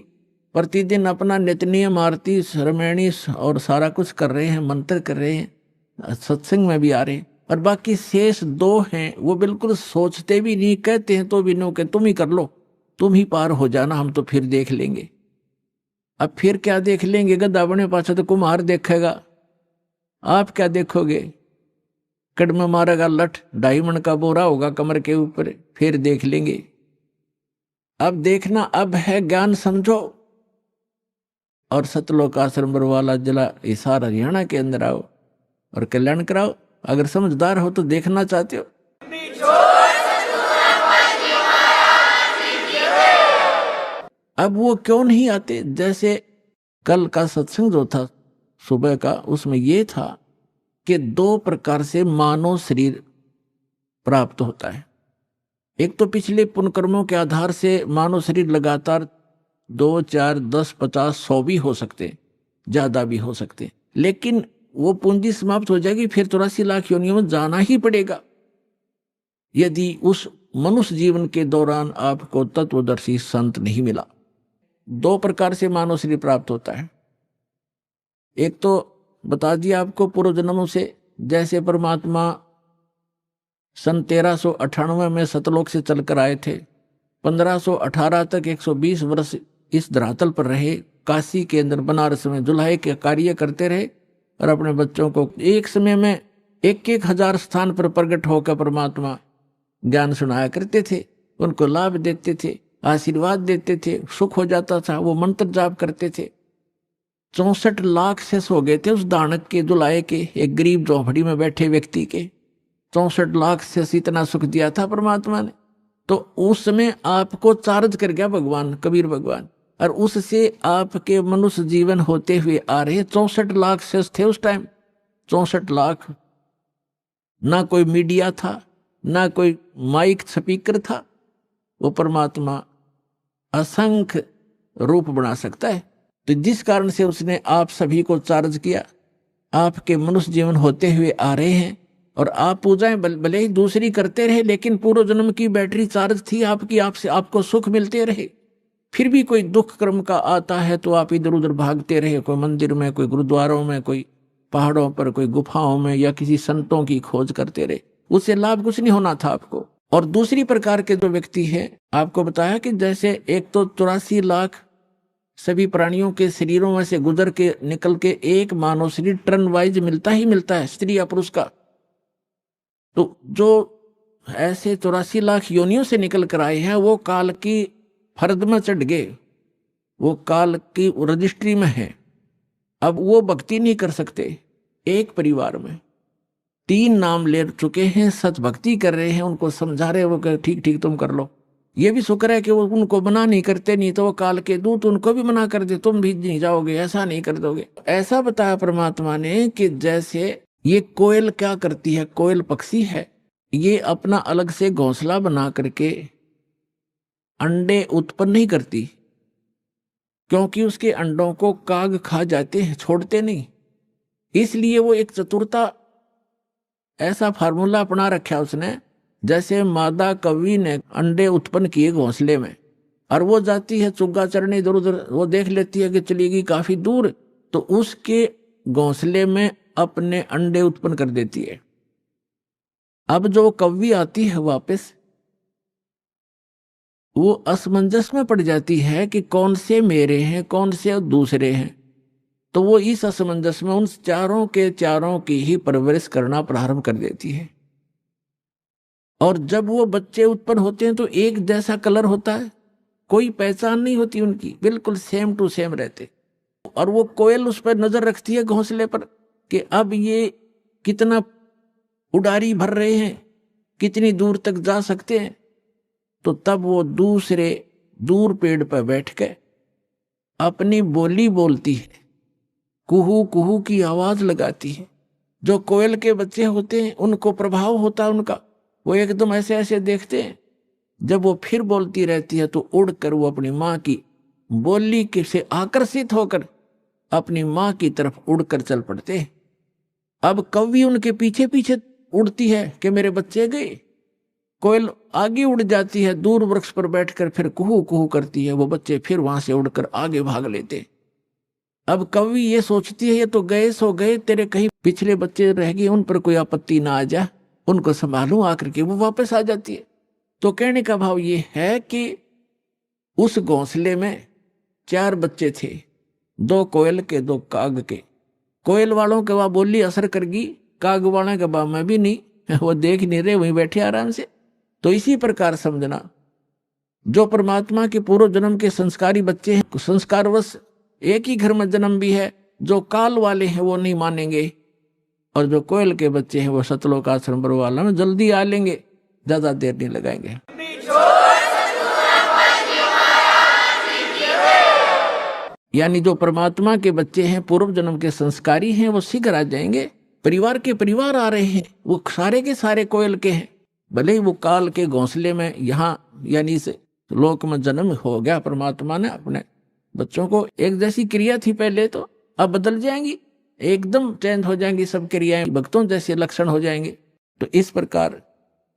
प्रतिदिन अपना नित्य नियम आरती श्रमणी और सारा कुछ कर रहे हैं, मंत्र कर रहे हैं, सत्संग में भी आ रहे हैं। और बाकी शेष 2 हैं वो बिल्कुल सोचते भी नहीं, कहते हैं तो भी नो के तुम ही कर लो, तुम ही पार हो जाना, हम तो फिर देख लेंगे। अब फिर क्या देख लेंगे? गधा बने पाछा तो कुम्हार देखेगा, आप क्या देखोगे? कड़ में मारेगा लठ, 2.5 मन का बोरा होगा कमर के ऊपर, फिर देख लेंगे। अब देखना अब है, ज्ञान समझो और सतलोक आश्रम बरवाला जिला हिसार हरियाणा के अंदर आओ और कल्याण कराओ। अगर समझदार हो तो देखना चाहते हो। अब वो क्यों नहीं आते? जैसे कल का सत्संग जो था सुबह का, उसमें ये था कि 2 प्रकार से मानव शरीर प्राप्त होता है। एक तो पिछले पुण्य कर्मों के आधार से मानव शरीर लगातार 2, 4, 10, 50, 100 भी हो सकते, ज्यादा भी हो सकते, लेकिन वो पूंजी समाप्त हो जाएगी, फिर 84 लाख योनियों में जाना ही पड़ेगा यदि उस मनुष्य जीवन के दौरान आपको तत्वदर्शी संत नहीं मिला। 2 प्रकार से मानव शरीर प्राप्त होता है। एक तो बता दिया आपको पूर्व जन्मों से, जैसे परमात्मा सन 1398 में सतलोक से चलकर आए थे, 1518 तक 120 वर्ष इस धरातल पर रहे, काशी के अंदर बनारस में जुल्हे के कार्य करते रहे और अपने बच्चों को एक समय में 1-1 हजार स्थान पर प्रकट होकर परमात्मा ज्ञान सुनाया करते थे, उनको लाभ देते थे, आशीर्वाद देते थे, सुख हो जाता था, वो मंत्र जाप करते थे। 64 लाख से हो गए थे उस दानक के, दुलाए के, एक गरीब झोंपड़ी में बैठे व्यक्ति के 64 लाख से इतना सुख दिया था परमात्मा ने। तो उस समय आपको चार्ज कर गया भगवान, कबीर भगवान, और उससे आपके मनुष्य जीवन होते हुए आ रहे 64 लाख से थे उस टाइम। 64 लाख, ना कोई मीडिया था, ना कोई माइक स्पीकर था। वो परमात्मा असंख्य रूप बना सकता है। तो जिस कारण से उसने आप सभी को चार्ज किया, आपके मनुष्य जीवन होते हुए आ रहे हैं और आप पूजाएं भले ही दूसरी करते रहे, लेकिन पूर्व जन्म की बैटरी चार्ज थी आपकी, आपसे आपको सुख मिलते रहे। फिर भी कोई दुख कर्म का आता है तो आप इधर उधर भागते रहे, कोई मंदिर में, कोई गुरुद्वारों में, कोई पहाड़ों पर, कोई गुफाओं में, या किसी संतों की खोज करते रहे, उससे लाभ कुछ नहीं होना था आपको। और दूसरी प्रकार के जो व्यक्ति हैं, आपको बताया कि जैसे एक तो 84 लाख सभी प्राणियों के शरीरों में से गुजर के निकल के एक मानव शरीर टर्न वाइज मिलता ही मिलता है, स्त्री या पुरुष का। तो जो ऐसे 84 लाख योनियों से निकल कर आए हैं, वो काल की फर्द में चढ़ गए, वो काल की रजिस्ट्री में है। अब वो भक्ति नहीं कर सकते। एक परिवार में 3 नाम ले चुके हैं, सच भक्ति कर रहे हैं, उनको समझा रहे, वो कह ठीक ठीक तुम कर लो। ये भी शुक्र है कि वो उनको मना नहीं करते, नहीं तो वो काल के दूत उनको भी मना कर दे, तुम भी नहीं जाओगे, ऐसा नहीं कर दोगे। ऐसा बताया परमात्मा ने कि जैसे ये कोयल क्या करती है, कोयल पक्षी है, ये अपना अलग से घोंसला बना करके अंडे उत्पन्न नहीं करती, क्योंकि उसके अंडों को काग खा जाते हैं, छोड़ते नहीं। इसलिए वो एक चतुरता, ऐसा फार्मूला अपना रखा उसने, जैसे मादा कौवी ने अंडे उत्पन्न किए घोंसले में, और वो जाती है चुग्गा चरने इधर उधर, वो देख लेती है कि चलेगी काफी दूर, तो उसके घोंसले में अपने अंडे उत्पन्न कर देती है। अब जो कौवी आती है वापस, वो असमंजस में पड़ जाती है कि कौन से मेरे हैं, कौन से दूसरे हैं। तो वो इस असमंजस में उन चारों के चारों की ही परवरिश करना प्रारंभ कर देती है। और जब वो बच्चे उत्पन्न होते हैं तो एक जैसा कलर होता है, कोई पहचान नहीं होती उनकी, बिल्कुल सेम टू सेम रहते। और वो कोयल उस पर नजर रखती है घोंसले पर कि अब ये कितना उड़ारी भर रहे हैं, कितनी दूर तक जा सकते हैं। तो तब वो दूसरे दूर पेड़ पर बैठ के अपनी बोली बोलती है, कुहू कुहू की आवाज लगाती है। जो कोयल के बच्चे होते हैं उनको प्रभाव होता है उनका, वो एकदम ऐसे ऐसे देखते हैं। जब वो फिर बोलती रहती है तो उड़कर वो अपनी माँ की बोली के से आकर्षित होकर अपनी माँ की तरफ उड़कर चल पड़ते हैं। अब कौवी उनके पीछे पीछे उड़ती है कि मेरे बच्चे गए, कोयल आगे उड़ जाती है, दूर वृक्ष पर बैठकर फिर कुहू कुहू करती है, वो बच्चे फिर वहां से उड़कर आगे भाग लेते। अब कौवी ये सोचती है ये तो गए सो गए, तेरे कहीं पिछले बच्चे रह गए, उन पर कोई आपत्ति ना आ जा, उनको संभालूं, आकर के वो वापस आ जाती है। तो कहने का भाव ये है कि उस घोंसले में 4 बच्चे थे, 2 कोयल के 2 काग के। कोयल वालों के वहां बोली असर करगी, काग वालों के बा में भी नहीं, वो देख नहीं रहे, वहीं बैठे आराम से। तो इसी प्रकार समझना, जो परमात्मा के पूर्व जन्म के संस्कारी बच्चे हैं, संस्कारवश एक ही घर में जन्म भी है, जो काल वाले हैं वो नहीं मानेंगे, और जो कोयल के बच्चे हैं वो सतलोक आश्रम वाला में जल्दी आ लेंगे, ज्यादा देर नहीं लगाएंगे। यानी जो परमात्मा के बच्चे हैं, पूर्व जन्म के संस्कारी हैं, वो शीघ्र आ जाएंगे। परिवार के परिवार आ रहे हैं, वो सारे के सारे कोयल के हैं, भले ही वो काल के घोंसले में यहाँ यानी से लोक में जन्म हो गया। परमात्मा ने अपने बच्चों को, एक जैसी क्रिया थी पहले, तो अब बदल जाएंगी, एकदम चेंज हो जाएंगी सब क्रियाएं, भक्तों जैसे लक्षण हो जाएंगे। तो इस प्रकार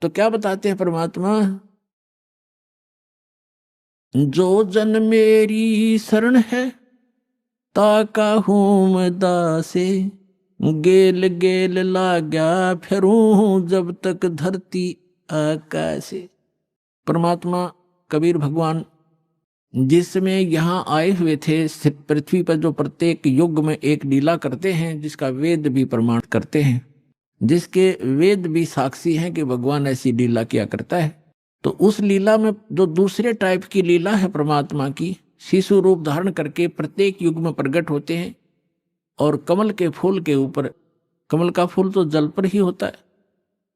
तो क्या बताते हैं परमात्मा, जो जन मेरी शरण है ताका हूं मैं दासे, गेल गेल लाग्या फिरूं जब तक धरती आकाशे। परमात्मा कबीर भगवान जिस समय यहाँ आए हुए थे पृथ्वी पर, जो प्रत्येक युग में एक लीला करते हैं, जिसका वेद भी प्रमाण करते हैं, जिसके वेद भी साक्षी हैं कि भगवान ऐसी लीला किया करता है। तो उस लीला में जो दूसरे टाइप की लीला है परमात्मा की, शिशु रूप धारण करके प्रत्येक युग में प्रकट होते हैं, और कमल के फूल के ऊपर, कमल का फूल तो जल पर ही होता है,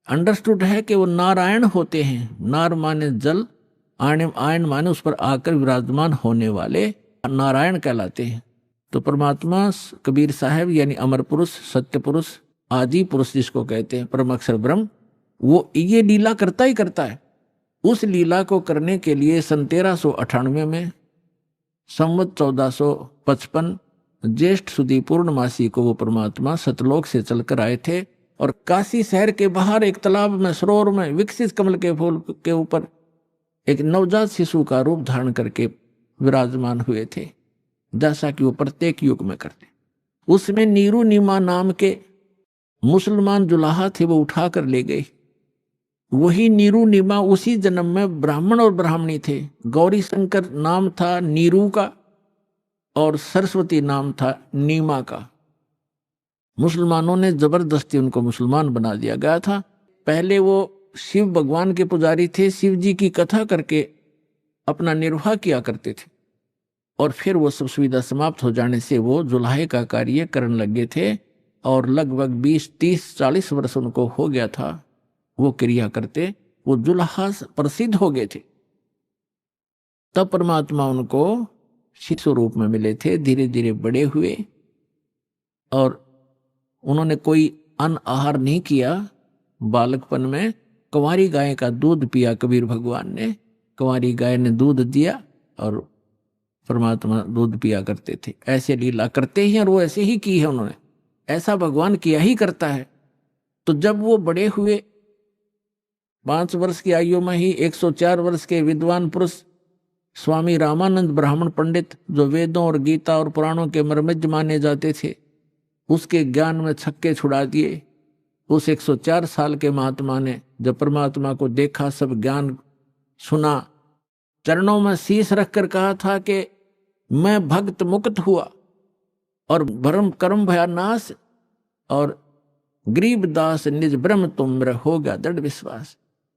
अंडरस्टूड है कि वो नारायण होते हैं। नार माने जल, आयन माने उस पर आकर विराजमान होने वाले नारायण कहलाते हैं। तो परमात्मा कबीर साहब यानी अमर पुरुष, सत्य पुरुष, आदि पुरुष जिसको कहते हैं, परम अक्षर ब्रह्म, वो ये लीला करता ही करता है। उस लीला को करने के लिए सन 1398 में संवत 1455 ज्येष्ठ सुदी पूर्णमासी को वो परमात्मा सतलोक से चलकर आए थे, और काशी शहर के बाहर एक तालाब में, सरोवर में, विकसित कमल के फूल के ऊपर एक नवजात शिशु का रूप धारण करके विराजमान हुए थे, जैसा कि वो प्रत्येक युग में करते। उसमें नीरू नीमा नाम के मुसलमान जुलाहा थे, वो उठा कर ले गए। वही नीरू नीमा उसी जन्म में ब्राह्मण और ब्राह्मणी थे। गौरी शंकर नाम था नीरू का, और सरस्वती नाम था नीमा का। मुसलमानों ने जबरदस्ती उनको मुसलमान बना दिया गया था। पहले वो शिव भगवान के पुजारी थे, शिव जी की कथा करके अपना निर्वाह किया करते थे, और फिर वो सब सुविधा समाप्त हो जाने से वो जुलाहे का कार्य करने लगे थे, और लगभग 20, 30, 40 वर्ष उनको हो गया था वो क्रिया करते, वो जुलाहा प्रसिद्ध हो गए थे। तब परमात्मा उनको शिशु रूप में मिले थे, धीरे धीरे बड़े हुए, और उन्होंने कोई अन्न आहार नहीं किया। बालकपन में कुंवारी गाय का दूध पिया कबीर भगवान ने, कुंवारी गाय ने दूध दिया और परमात्मा दूध पिया करते थे। ऐसे लीला करते ही, और वो ऐसे ही की है उन्होंने, ऐसा भगवान किया ही करता है। तो जब वो बड़े हुए, 5 वर्ष की आयु में ही 104 वर्ष के विद्वान पुरुष स्वामी रामानंद ब्राह्मण पंडित, जो वेदों और गीता और पुराणों के मर्मज्ञ माने जाते थे, उसके ज्ञान में छक्के छुड़ा दिए। उस 104 साल के महात्मा ने जब परमात्मा को देखा, सब ज्ञान सुना, चरणों में शीश रखकर कहा था कि मैं भक्त मुक्त हुआ और भरम कर्म भया नाश, और गरीब दास निज ब्रह्म तुम मेरा हो गया दृढ़ विश्वास।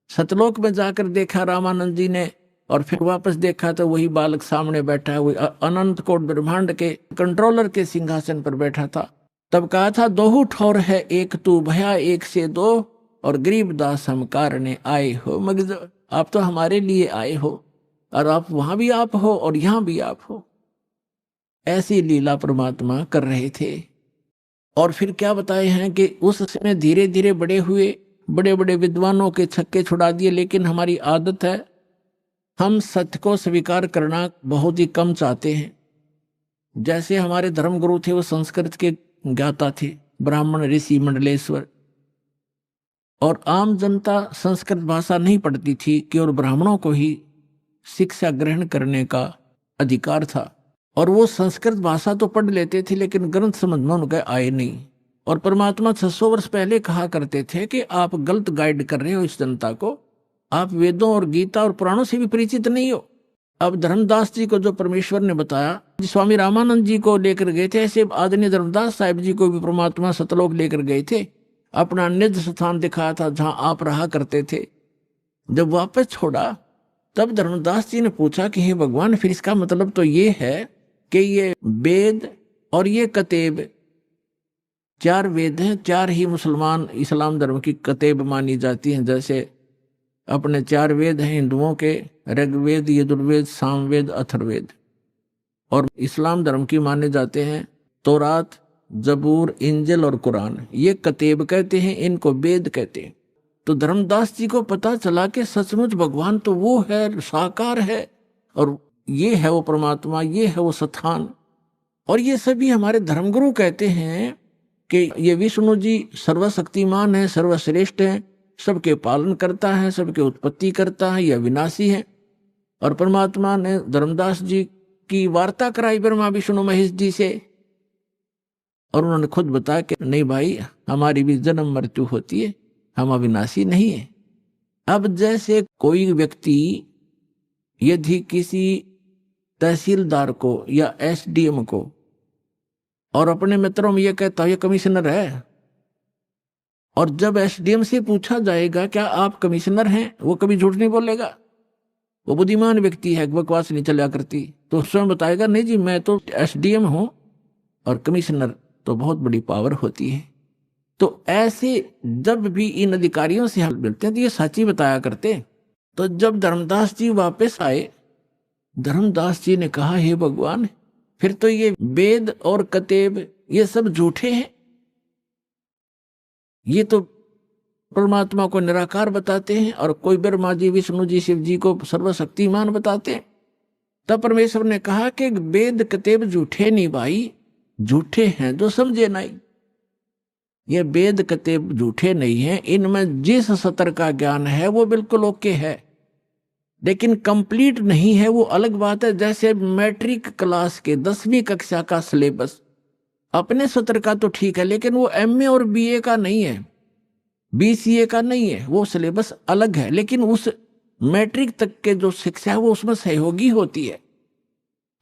सतलोक में जाकर देखा रामानंद जी ने, और फिर वापस देखा तो वही बालक सामने बैठा है, वही अनंत कोट ब्रह्मांड के कंट्रोलर के सिंहासन पर बैठा था। तब कहा था, दोहू ठौर है एक तू भया एक से दो, और गरीब दास हम कारणे आए हो। मगर आप तो हमारे लिए आए हो, और आप वहां भी आप हो और यहां भी आप हो। ऐसी लीला परमात्मा कर रहे थे। और फिर क्या बताए हैं कि उस समय धीरे धीरे बड़े हुए, बड़े बड़े विद्वानों के छक्के छुड़ा दिए। लेकिन हमारी आदत है, हम सत्य को स्वीकार करना बहुत ही कम चाहते हैं। जैसे हमारे धर्मगुरु थे, वो संस्कृत के ज्ञाता थे, ब्राह्मण ऋषि मंडलेश्वर, और आम जनता संस्कृत भाषा नहीं पढ़ती थी, केवल ब्राह्मणों को ही शिक्षा ग्रहण करने का अधिकार था। और वो संस्कृत भाषा तो पढ़ लेते थे, लेकिन ग्रंथ समझ में उनके आए नहीं। और परमात्मा 600 वर्ष पहले कहा करते थे कि आप गलत गाइड कर रहे हो इस जनता को, आप वेदों और गीता और पुराणों से भी परिचित नहीं हो। अब धर्मदास जी को जो परमेश्वर ने बताया, स्वामी रामानंद जी को लेकर गए थे, ऐसे आदरणीय धर्मदास साहिब जी को भी परमात्मा सतलोक लेकर गए थे, अपना निज स्थान दिखाया था जहां आप रहा करते थे। जब वापस छोड़ा तब धर्मदास जी ने पूछा कि हे भगवान, फिर इसका मतलब तो ये है कि ये वेद और ये कतेब, 4 वेद हैं, 4 ही मुसलमान इस्लाम धर्म की कतेब मानी जाती हैं। जैसे अपने 4 वेद हैं हिंदुओं के, ऋग्वेद, यजुर्वेद, सामवेद, अथर्ववेद, और इस्लाम धर्म की माने जाते हैं तौरात, जबूर, इंजिल और कुरान। ये कतेब कहते हैं, इनको वेद कहते हैं। तो धर्मदास जी को पता चला कि सचमुच भगवान तो वो है, साकार है, और ये है वो परमात्मा, ये है वो स्थान। और ये सभी हमारे धर्मगुरु कहते हैं कि ये विष्णु जी सर्वशक्तिमान है, सर्वश्रेष्ठ है, सबके पालन करता है, सबके उत्पत्ति करता है, यह विनाशी है। और परमात्मा ने धर्मदास जी की वार्ता कराई ब्रह्मा विष्णु महेश जी से, और उन्होंने खुद बताया कि नहीं भाई, हमारी भी जन्म मृत्यु होती है, हम अविनाशी नहीं है। अब जैसे कोई व्यक्ति यदि किसी तहसीलदार को या एसडीएम को और अपने मित्रों में यह कहता है ये कमिश्नर है, और जब एसडीएम से पूछा जाएगा क्या आप कमिश्नर हैं, वो कभी झूठ नहीं बोलेगा, वो बुद्धिमान व्यक्ति है, बकवास नहीं चला करती, तो स्वयं बताएगा नहीं जी मैं तो एसडीएम हूं, और कमिश्नर तो बहुत बड़ी पावर होती है। तो ऐसे जब भी इन अधिकारियों से हम मिलते हैं तो ये सच्ची बताया करते। तो जब धर्मदास जी वापस आए, धर्मदास जी ने कहा हे भगवान, फिर तो ये वेद और कतेब ये सब झूठे हैं, ये तो परमात्मा को निराकार बताते हैं, और कोई ब्रह्मा जी, विष्णु जी, शिव जी को सर्वशक्तिमान बताते हैं। तब परमेश्वर ने कहा कि वेद कतेब झूठे नहीं भाई, झूठे हैं जो समझे नहीं। ये वेद कतेब झूठे नहीं हैं, इनमें जिस सतर का ज्ञान है वो बिल्कुल ओके है, लेकिन कंप्लीट नहीं है, वो अलग बात है। जैसे मैट्रिक क्लास के 10वीं कक्षा का सिलेबस अपने सत्र का तो ठीक है, लेकिन वो एमए और बीए का नहीं है, बीसीए का नहीं है, वो सिलेबस अलग है, लेकिन उस मैट्रिक तक के जो शिक्षा है वो उसमें सहयोगी होती है।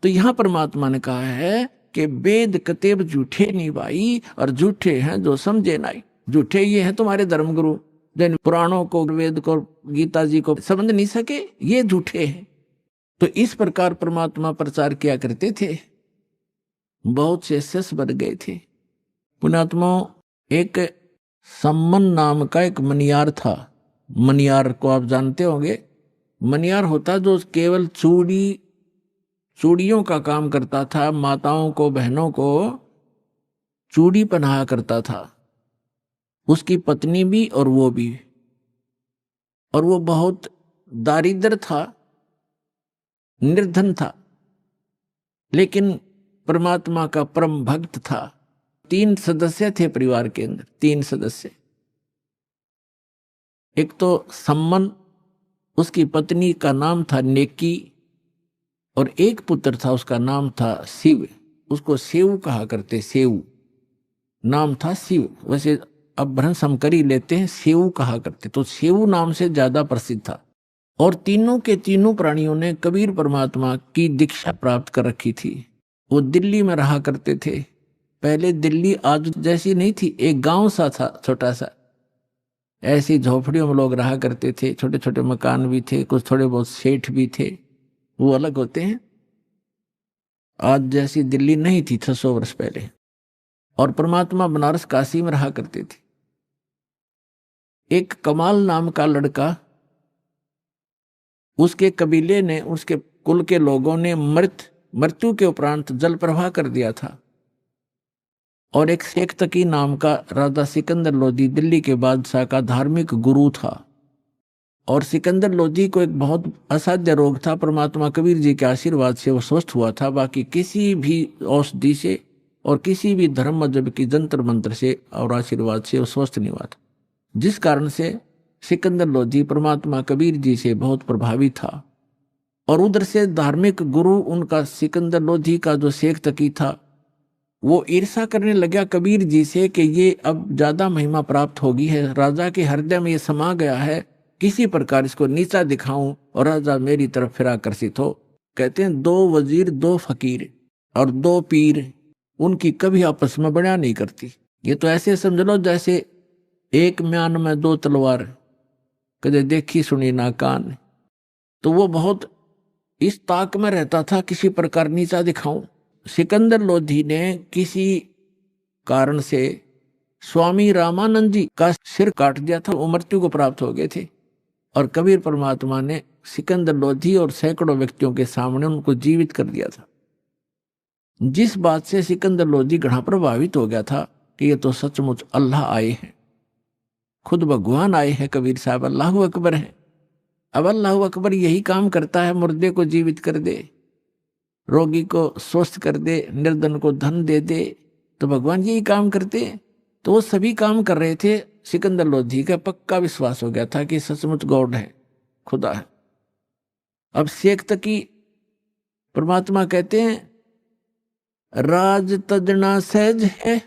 तो यहां परमात्मा ने कहा है कि वेद कतेब झूठे नहीं भाई, और झूठे हैं जो समझे नहीं। झूठे ये हैं तुम्हारे धर्मगुरु, जिन पुराणों को, वेद को, गीता जी को समझ नहीं सके, ये झूठे हैं। तो इस प्रकार परमात्मा प्रचार किया करते थे, बहुत से शिष्य बन गए थे। पुण्यात्माओं, एक सम्मन नाम का एक मनियार था। मनियार को आप जानते होंगे। मनियार होता जो केवल चूड़ियों का काम करता था, माताओं को, बहनों को चूड़ी पहनाया करता था, उसकी पत्नी भी और वो भी। और वो बहुत दारिद्र था, निर्धन था, लेकिन परमात्मा का परम भक्त था। 3 सदस्य थे परिवार के अंदर, 3 सदस्य। एक तो सम्मन, उसकी पत्नी का नाम था नेकी, और एक पुत्र था उसका नाम था शिव, उसको सेव कहा करते, सेव नाम था शिव। वैसे अब भ्रंश हम कर ही लेते हैं, सेव कहा करते, तो सेव नाम से ज्यादा प्रसिद्ध था। और तीनों के तीनों प्राणियों ने कबीर परमात्मा की दीक्षा प्राप्त कर रखी थी। वो दिल्ली में रहा करते थे। पहले दिल्ली आज जैसी नहीं थी, एक गांव सा था छोटा सा, ऐसी झोपड़ियों में लोग रहा करते थे, छोटे छोटे मकान भी थे, कुछ थोड़े बहुत सेठ भी थे, वो अलग होते हैं। आज जैसी दिल्ली नहीं थी 600 वर्ष पहले। और परमात्मा बनारस काशी में रहा करते थे। एक कमाल नाम का लड़का, उसके कबीले ने, उसके कुल के लोगों ने मृत्यु के उपरांत जल प्रवाह कर दिया था। और एक शेख तकी नाम का राजा सिकंदर लोधी दिल्ली के बादशाह का धार्मिक गुरु था। और सिकंदर लोधी को एक बहुत असाध्य रोग था, परमात्मा कबीर जी के आशीर्वाद से वो स्वस्थ हुआ था। बाकी किसी भी औषधि से और किसी भी धर्म मजहब की जंतर मंत्र से और आशीर्वाद से वो स्वस्थ नहीं हुआ था, जिस कारण से सिकंदर लोधी परमात्मा कबीर जी से बहुत प्रभावित था। और उधर से धार्मिक गुरु उनका सिकंदर लोधी का जो शेख तकी था, वो ईर्षा करने लगा कबीर जी से कि ये अब ज्यादा महिमा प्राप्त होगी है, राजा के हृदय में ये समा गया है, किसी प्रकार इसको नीचा दिखाऊं और राजा मेरी तरफ फिर आकर्षित हो। कहते हैं 2 वजीर 2 फकीर और 2 पीर, उनकी कभी आपस में बड़ा नहीं करती। ये तो ऐसे समझ लो जैसे एक म्यान में 2 तलवार, कदे देखी सुनी ना कान। तो वो बहुत इस ताक में रहता था किसी प्रकार नीचा दिखाऊं। सिकंदर लोधी ने किसी कारण से स्वामी रामानंद जी का सिर काट दिया था, वो मृत्यु को प्राप्त हो गए थे, और कबीर परमात्मा ने सिकंदर लोधी और सैकड़ों व्यक्तियों के सामने उनको जीवित कर दिया था। जिस बात से सिकंदर लोधी घना प्रभावित हो गया था कि ये तो सचमुच अल्लाह आए हैं, खुद भगवान आए हैं। कबीर साहब अल्लाहु अकबर है। अब अल्लाहु अकबर यही काम करता है, मुर्दे को जीवित कर दे, रोगी को स्वस्थ कर दे, निर्धन को धन दे दे, तो भगवान यही काम करते हैं। तो वो सभी काम कर रहे थे। सिकंदर लोधी का पक्का विश्वास हो गया था कि सचमुच गॉड है, खुदा है। अब शेख तकी परमात्मा कहते हैं, राज तजना सहज है,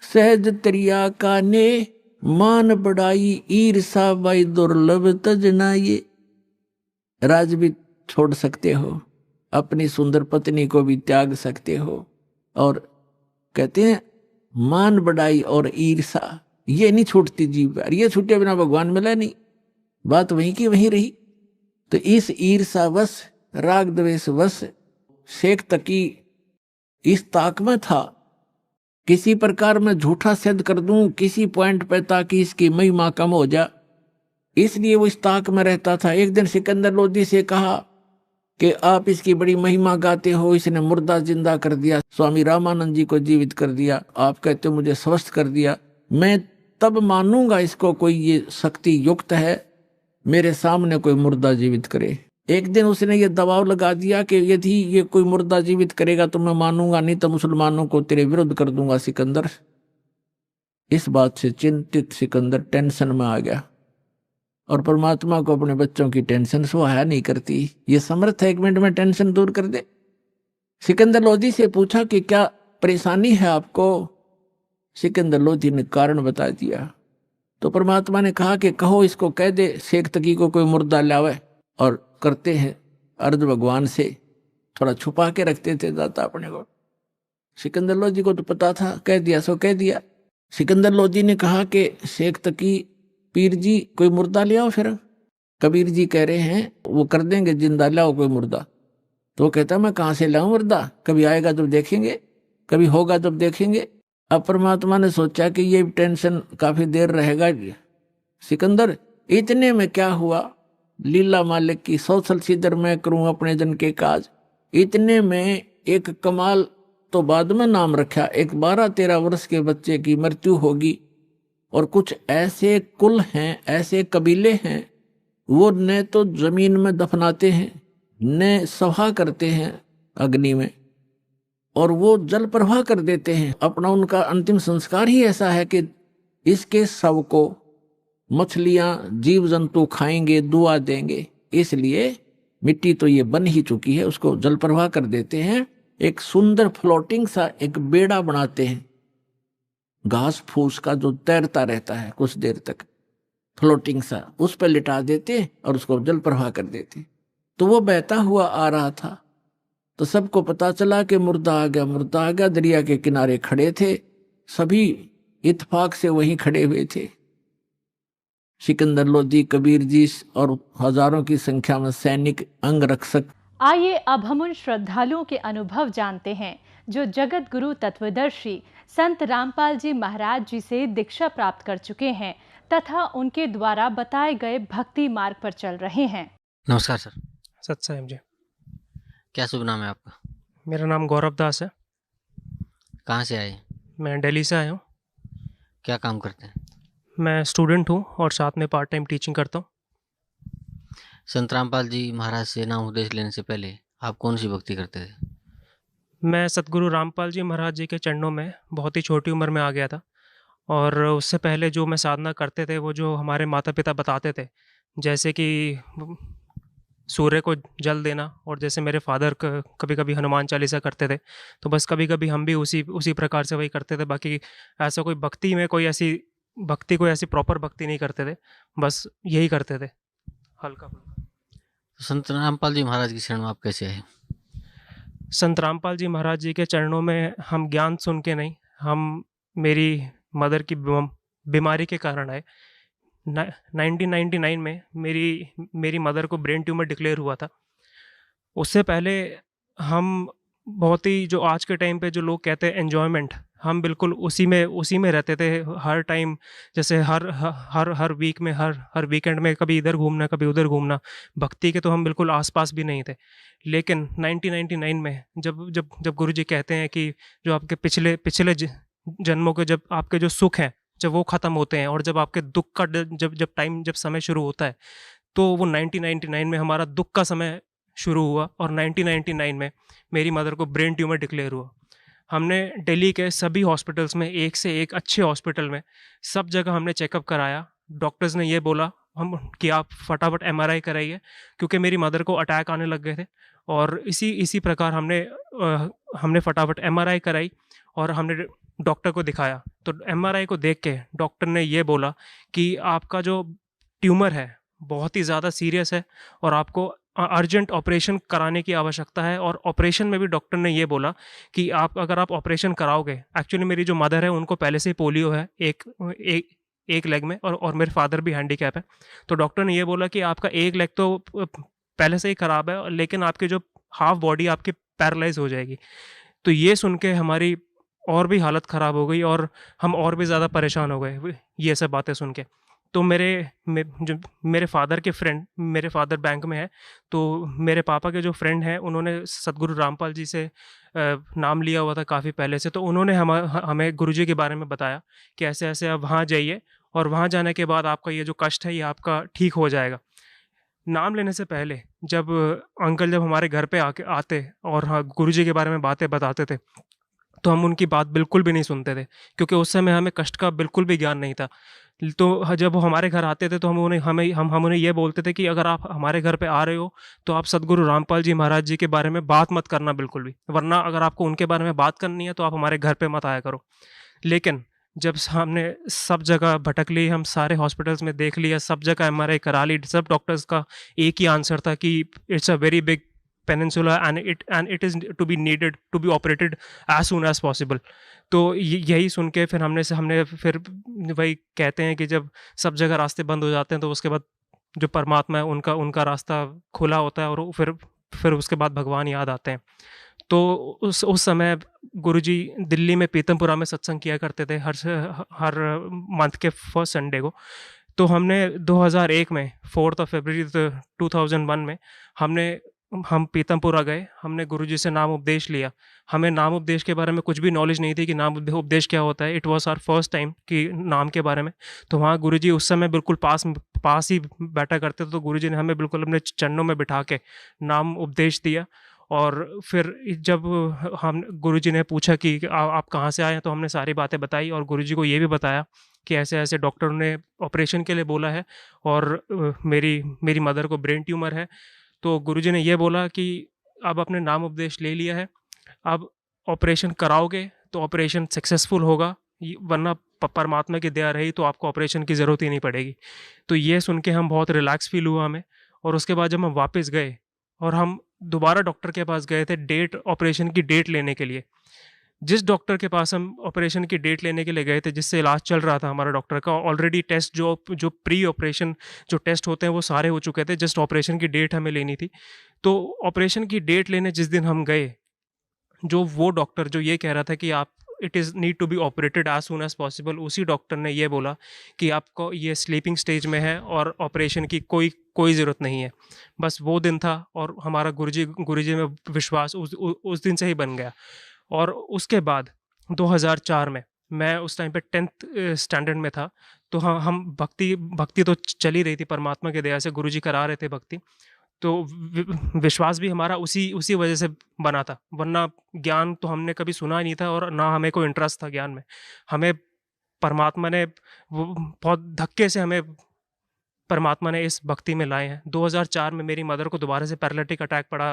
सहज त्रिया का ने, मान बढ़ाई ईर्षा बाई दुर्लभ तजना। ये राज भी छोड़ सकते हो, अपनी सुंदर पत्नी को भी त्याग सकते हो, और कहते हैं मान बढ़ाई और ईर्षा ये नहीं छूटती जीव पर। ये छूटे बिना भगवान मिला नहीं, बात वहीं की वहीं रही। तो इस ईर्षा वश, राग द्वेष वश शेख तकी इस ताक में था, किसी प्रकार में झूठा सिद्ध कर दूं किसी पॉइंट पे ताकि इसकी महिमा कम हो जा, इसलिए वो इस ताक में रहता था। एक दिन सिकंदर लोधी से कहा कि आप इसकी बड़ी महिमा गाते हो, इसने मुर्दा जिंदा कर दिया, स्वामी रामानंद जी को जीवित कर दिया, आप कहते हो मुझे स्वस्थ कर दिया, मैं तब मानूंगा इसको कोई ये शक्ति युक्त है, मेरे सामने कोई मुर्दा जीवित करे। एक दिन उसने ये दबाव लगा दिया कि यदि ये कोई मुर्दा जीवित करेगा तो मैं मानूंगा, नहीं तो मुसलमानों को तेरे विरुद्ध कर दूंगा सिकंदर। इस बात से चिंतित सिकंदर टेंशन में आ गया, और परमात्मा को अपने बच्चों की टेंशन सुहाया नहीं करती, ये समर्थ है 1 मिनट में टेंशन दूर कर दे। सिकंदर लोधी से पूछा कि क्या परेशानी है आपको? सिकंदर लोधी ने कारण बता दिया। तो परमात्मा ने कहा कि कहो इसको कह दे शेख तकी को कोई मुर्दा लावे, और करते हैं अर्ज भगवान से, थोड़ा छुपा के रखते थे दाता अपने को। सिकंदर लोधी को तो पता था, कह दिया सो कह दिया। सिकंदर लोधी ने कहा कि शेख तकी पीर जी कोई मुर्दा ले आओ। फिर कबीर जी कह रहे हैं वो कर देंगे, जिंदा लाओ कोई मुर्दा। तो वो कहता मैं कहाँ से लाऊं मुर्दा, कभी आएगा जब देखेंगे, कभी होगा जब देखेंगे। अब परमात्मा ने सोचा कि ये टेंशन काफी देर रहेगा सिकंदर, इतने में क्या हुआ, लीला मालिक की सौसल सिदर मैं करूं अपने जन के काज। इतने में एक कमाल तो बाद में नाम रखा, एक 12-13 वर्ष के बच्चे की मृत्यु होगी, और कुछ ऐसे कुल हैं, ऐसे कबीले हैं, वो न तो जमीन में दफनाते हैं, न सभा करते हैं अग्नि में, और वो जल प्रवाह कर देते हैं अपना। उनका अंतिम संस्कार ही ऐसा है कि इसके शव को मछलियां जीव जंतु खाएंगे, दुआ देंगे, इसलिए मिट्टी तो ये बन ही चुकी है, उसको जल प्रवाह कर देते हैं। एक सुंदर फ्लोटिंग सा एक बेड़ा बनाते हैं, घास फूस का जो तैरता रहता है कुछ देर तक, फ्लोटिंग सा, उस पर लिटा देते और उसको जल प्रवाह कर देते। तो वो बहता हुआ आ रहा था, तो सबको पता चला कि मुर्दा आ गया, मुर्दा आ गया। दरिया के किनारे खड़े थे, सभी इत्तेफाक से वहीं खड़े हुए थे, सिकंदर लोधी, कबीर जी और हजारों की संख्या में सैनिक, अंगरक्षक। आइए अब हम उन श्रद्धालुओं के अनुभव जानते हैं जो जगत गुरु तत्वदर्शी संत रामपाल जी महाराज जी से दीक्षा प्राप्त कर चुके हैं तथा उनके द्वारा बताए गए भक्ति मार्ग पर चल रहे हैं। नमस्कार सर। सत साहिब जी। क्या शुभ नाम है आपका? मेरा नाम गौरव दास है। कहाँ से आए? मैं दिल्ली से आया हूँ। क्या काम करते हैं? मैं स्टूडेंट हूँ और साथ में पार्ट टाइम टीचिंग करता हूँ। संत रामपाल जी महाराज से नाम उपदेश लेने से पहले आप कौन सी भक्ति करते थे? मैं सतगुरु रामपाल जी महाराज जी के चरणों में बहुत ही छोटी उम्र में आ गया था, और उससे पहले जो मैं साधना करते थे वो जो हमारे माता पिता बताते थे, जैसे कि सूर्य को जल देना, और जैसे मेरे फादर कभी कभी हनुमान चालीसा करते थे, तो बस कभी कभी हम भी उसी प्रकार से वही करते थे। बाकी ऐसा कोई भक्ति में कोई ऐसी प्रॉपर भक्ति नहीं करते थे, बस यही करते थे हल्का। संत रामपाल जी महाराज की शरण में आप कैसे आए? संत रामपाल जी महाराज जी के चरणों में हम ज्ञान सुन के नहीं, हम मेरी मदर की बीमारी के कारण आए। 1999 में मेरी मदर को ब्रेन ट्यूमर डिक्लेयर हुआ था। उससे पहले हम बहुत ही, जो आज के टाइम पे जो लोग कहते हैं एन्जॉयमेंट, हम बिल्कुल उसी में रहते थे हर टाइम। जैसे हर वीक में, हर वीकेंड में कभी इधर घूमना कभी उधर घूमना। भक्ति के तो हम बिल्कुल आसपास भी नहीं थे। लेकिन 1999 में जब गुरु जी कहते हैं कि जो आपके पिछले जन्मों के, जब आपके जो सुख हैं जब वो ख़त्म होते हैं और जब आपके दुख का जब समय शुरू होता है, तो वो 1999 में हमारा दुख का समय शुरू हुआ। और 1999 में मेरी मदर को ब्रेन ट्यूमर डिक्लेयर हुआ। हमने दिल्ली के सभी हॉस्पिटल्स में, एक से एक अच्छे हॉस्पिटल में, सब जगह हमने चेकअप कराया। डॉक्टर्स ने ये बोला कि आप फटाफट MRI कराइए, क्योंकि मेरी मदर को अटैक आने लग गए थे। और इसी प्रकार हमने फटाफट MRI कराई और हमने डॉक्टर को दिखाया। तो MRI को देख के डॉक्टर ने ये बोला कि आपका जो ट्यूमर है बहुत ही ज़्यादा सीरियस है और आपको अर्जेंट ऑपरेशन कराने की आवश्यकता है। और ऑपरेशन में भी डॉक्टर ने ये बोला कि अगर आप ऑपरेशन कराओगे, एक्चुअली मेरी जो मदर है उनको पहले से ही पोलियो है एक लेग में, और मेरे फादर भी हैंडीकैप है। तो डॉक्टर ने ये बोला कि आपका एक लेग तो पहले से ही ख़राब है, लेकिन आपकी जो हाफ बॉडी आपकी पैरालाइज हो जाएगी। तो ये सुन के हमारी और भी हालत ख़राब हो गई और हम और भी ज़्यादा परेशान हो गए ये सब बातें सुन के। तो मेरे फादर के फ्रेंड, मेरे फादर बैंक में है, तो मेरे पापा के जो फ्रेंड हैं उन्होंने सतगुरु रामपाल जी से नाम लिया हुआ था काफ़ी पहले से। तो उन्होंने हमें गुरुजी के बारे में बताया कि ऐसे ऐसे आप वहाँ जाइए और वहाँ जाने के बाद आपका ये जो कष्ट है ये आपका ठीक हो जाएगा। नाम लेने से पहले जब हमारे घर पे आते और हाँ गुरुजी के बारे में बातें बताते थे, तो हम उनकी बात बिल्कुल भी नहीं सुनते थे, क्योंकि उस समय हमें कष्ट का बिल्कुल भी ज्ञान नहीं था। तो जब वो हमारे घर आते थे तो हम उन्हें ये बोलते थे कि अगर आप हमारे घर पे आ रहे हो तो आप सतगुरु रामपाल जी महाराज जी के बारे में बात मत करना बिल्कुल भी, वरना अगर आपको उनके बारे में बात करनी है तो आप हमारे घर पे मत आया करो। लेकिन जब हमने सब जगह भटक ली, हम सारे हॉस्पिटल्स में देख लिया, सब जगह MRI करा ली, सब डॉक्टर्स का एक ही आंसर था कि it's a very big peninsula and it is to be needed to be operated as soon as possible। तो यही सुन के फिर हमने फिर वही कहते हैं कि जब सब जगह रास्ते बंद हो जाते हैं तो उसके बाद जो परमात्मा है उनका रास्ता खुला होता है और फिर उसके बाद भगवान याद आते हैं। तो उस समय गुरुजी दिल्ली में पीतमपुरा में सत्संग किया करते थे हर मंथ के फर्स्ट संडे को। तो हमने 2001 में 4 फरवरी 2001 में हम पीतमपुरा गए, हमने गुरुजी से नाम उपदेश लिया। हमें नाम उपदेश के बारे में कुछ भी नॉलेज नहीं थी कि नाम उपदेश क्या होता है। It was our first time कि नाम के बारे में। तो वहाँ गुरुजी उस समय बिल्कुल पास ही बैठा करते थे, तो गुरुजी ने हमें बिल्कुल अपने चरणों में बिठा के नाम उपदेश दिया। और फिर जब हम गुरुजी ने पूछा कि आप कहाँ से आए हैं, तो हमने सारी बातें बताई और गुरुजी को ये भी बताया कि ऐसे ऐसे डॉक्टर ने ऑपरेशन के लिए बोला है और मेरी मदर को ब्रेन ट्यूमर है। तो गुरुजी ने ये बोला कि अब आपने नाम उपदेश ले लिया है, अब ऑपरेशन कराओगे तो ऑपरेशन सक्सेसफुल होगा, वरना परमात्मा की दया रही तो आपको ऑपरेशन की ज़रूरत ही नहीं पड़ेगी। तो ये सुन के हम बहुत रिलैक्स फील हुआ हमें। और उसके बाद जब हम वापस गए और हम दोबारा डॉक्टर के पास गए थे ऑपरेशन की डेट लेने के लिए। जिस डॉक्टर के पास हम ऑपरेशन की डेट लेने के लिए गए थे, जिससे इलाज चल रहा था हमारा डॉक्टर का, ऑलरेडी टेस्ट जो प्री ऑपरेशन जो टेस्ट होते हैं वो सारे हो चुके थे, जस्ट ऑपरेशन की डेट हमें लेनी थी। तो ऑपरेशन की डेट लेने जिस दिन हम गए, जो वो डॉक्टर जो ये कह रहा था कि आप it is need to be operated as soon as possible, उसी डॉक्टर ने ये बोला कि आपको ये स्लीपिंग स्टेज में है और ऑपरेशन की कोई ज़रूरत नहीं है। बस वो दिन था और हमारा गुरुजी में विश्वास उस दिन से ही बन गया। और उसके बाद 2004 में, मैं उस टाइम पे 10th स्टैंडर्ड में था, तो हम भक्ति तो चल ही रही थी, परमात्मा की दया से गुरुजी करा रहे थे भक्ति। तो विश्वास भी हमारा उसी वजह से बना था, वरना ज्ञान तो हमने कभी सुना ही नहीं था और ना हमें कोई इंटरेस्ट था ज्ञान में। हमें परमात्मा ने बहुत धक्के से हमें परमात्मा ने इस भक्ति में लाए हैं। 2004 में मेरी मदर को दोबारा से पैरालिटिक अटैक पड़ा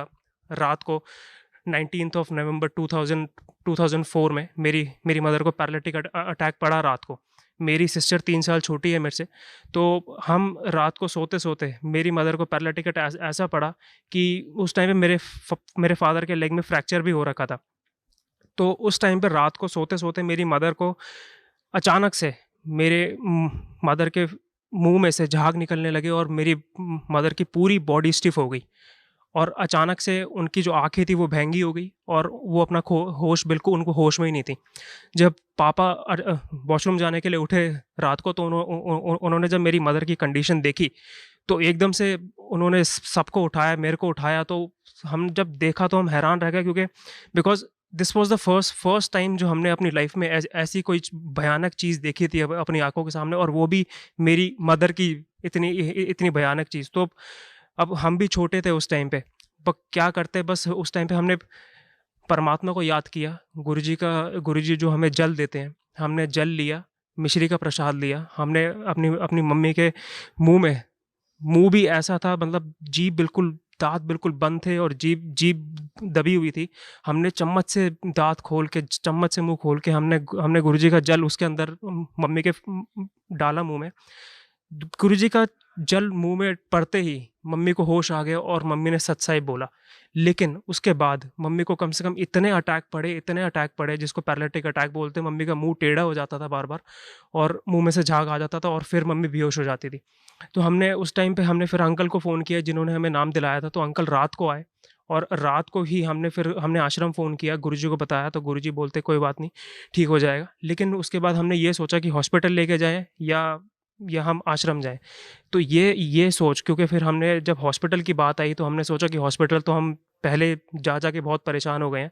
रात को। 19 नवंबर 2004 में मेरी मदर को पैरालिटिक अटैक पड़ा रात को। मेरी सिस्टर 3 साल छोटी है मेरे से। तो हम रात को सोते सोते मेरी मदर को पैरालिटिक अटैक ऐसा पड़ा कि उस टाइम पे मेरे फादर के लेग में फ्रैक्चर भी हो रखा था। तो उस टाइम पे रात को सोते सोते मेरी मदर को अचानक से मेरे मदर के मुंह में से झाग निकलने लगे और मेरी मदर की पूरी बॉडी स्टिफ हो गई और अचानक से उनकी जो आंखें थी वो भैंगी हो गई और वो अपना होश, बिल्कुल उनको होश में ही नहीं थी। जब पापा वॉशरूम जाने के लिए उठे रात को तो उन्होंने जब मेरी मदर की कंडीशन देखी तो एकदम से उन्होंने सबको उठाया, मेरे को उठाया। तो हम जब देखा तो हम हैरान रह गए, क्योंकि because this was the first time जो हमने अपनी लाइफ में ऐसी कोई भयानक चीज़ देखी थी अपनी आंखों के सामने, और वो भी मेरी मदर की इतनी भयानक चीज़। तो अब हम भी छोटे थे उस टाइम पे, क्या करते, बस उस टाइम पे हमने परमात्मा को याद किया, गुरुजी जो हमें जल देते हैं, हमने जल लिया, मिश्री का प्रसाद लिया। हमने अपनी मम्मी के मुंह भी ऐसा था, मतलब जीभ बिल्कुल, दांत बिल्कुल बंद थे और जीभ दबी हुई थी। हमने चम्मच से दांत खोल के, चम्मच से मुंह खोल के हमने गुरुजी का जल उसके अंदर मम्मी के डाला मुंह में। गुरुजी का जल मुंह में पड़ते ही मम्मी को होश आ गया और मम्मी ने सच्चाई बोला। लेकिन उसके बाद मम्मी को कम से कम इतने अटैक पड़े जिसको पैरालिटिक अटैक बोलते हैं। मम्मी का मुंह टेढ़ा हो जाता था बार बार और मुंह में से झाग आ जाता था और फिर मम्मी बेहोश हो जाती थी। तो हमने उस टाइम पे हमने फिर अंकल को फ़ोन किया जिन्होंने हमें नाम दिलाया था। तो अंकल रात को आए और रात को ही हमने आश्रम फ़ोन किया, गुरुजी को बताया। तो गुरुजी बोलते कोई बात नहीं, ठीक हो जाएगा। लेकिन उसके बाद हमने ये सोचा कि हॉस्पिटल लेके जाएं या हम आश्रम जाएं। तो ये सोच, क्योंकि फिर हमने जब हॉस्पिटल की बात आई तो हमने सोचा कि हॉस्पिटल तो हम पहले जा के बहुत परेशान हो गए हैं।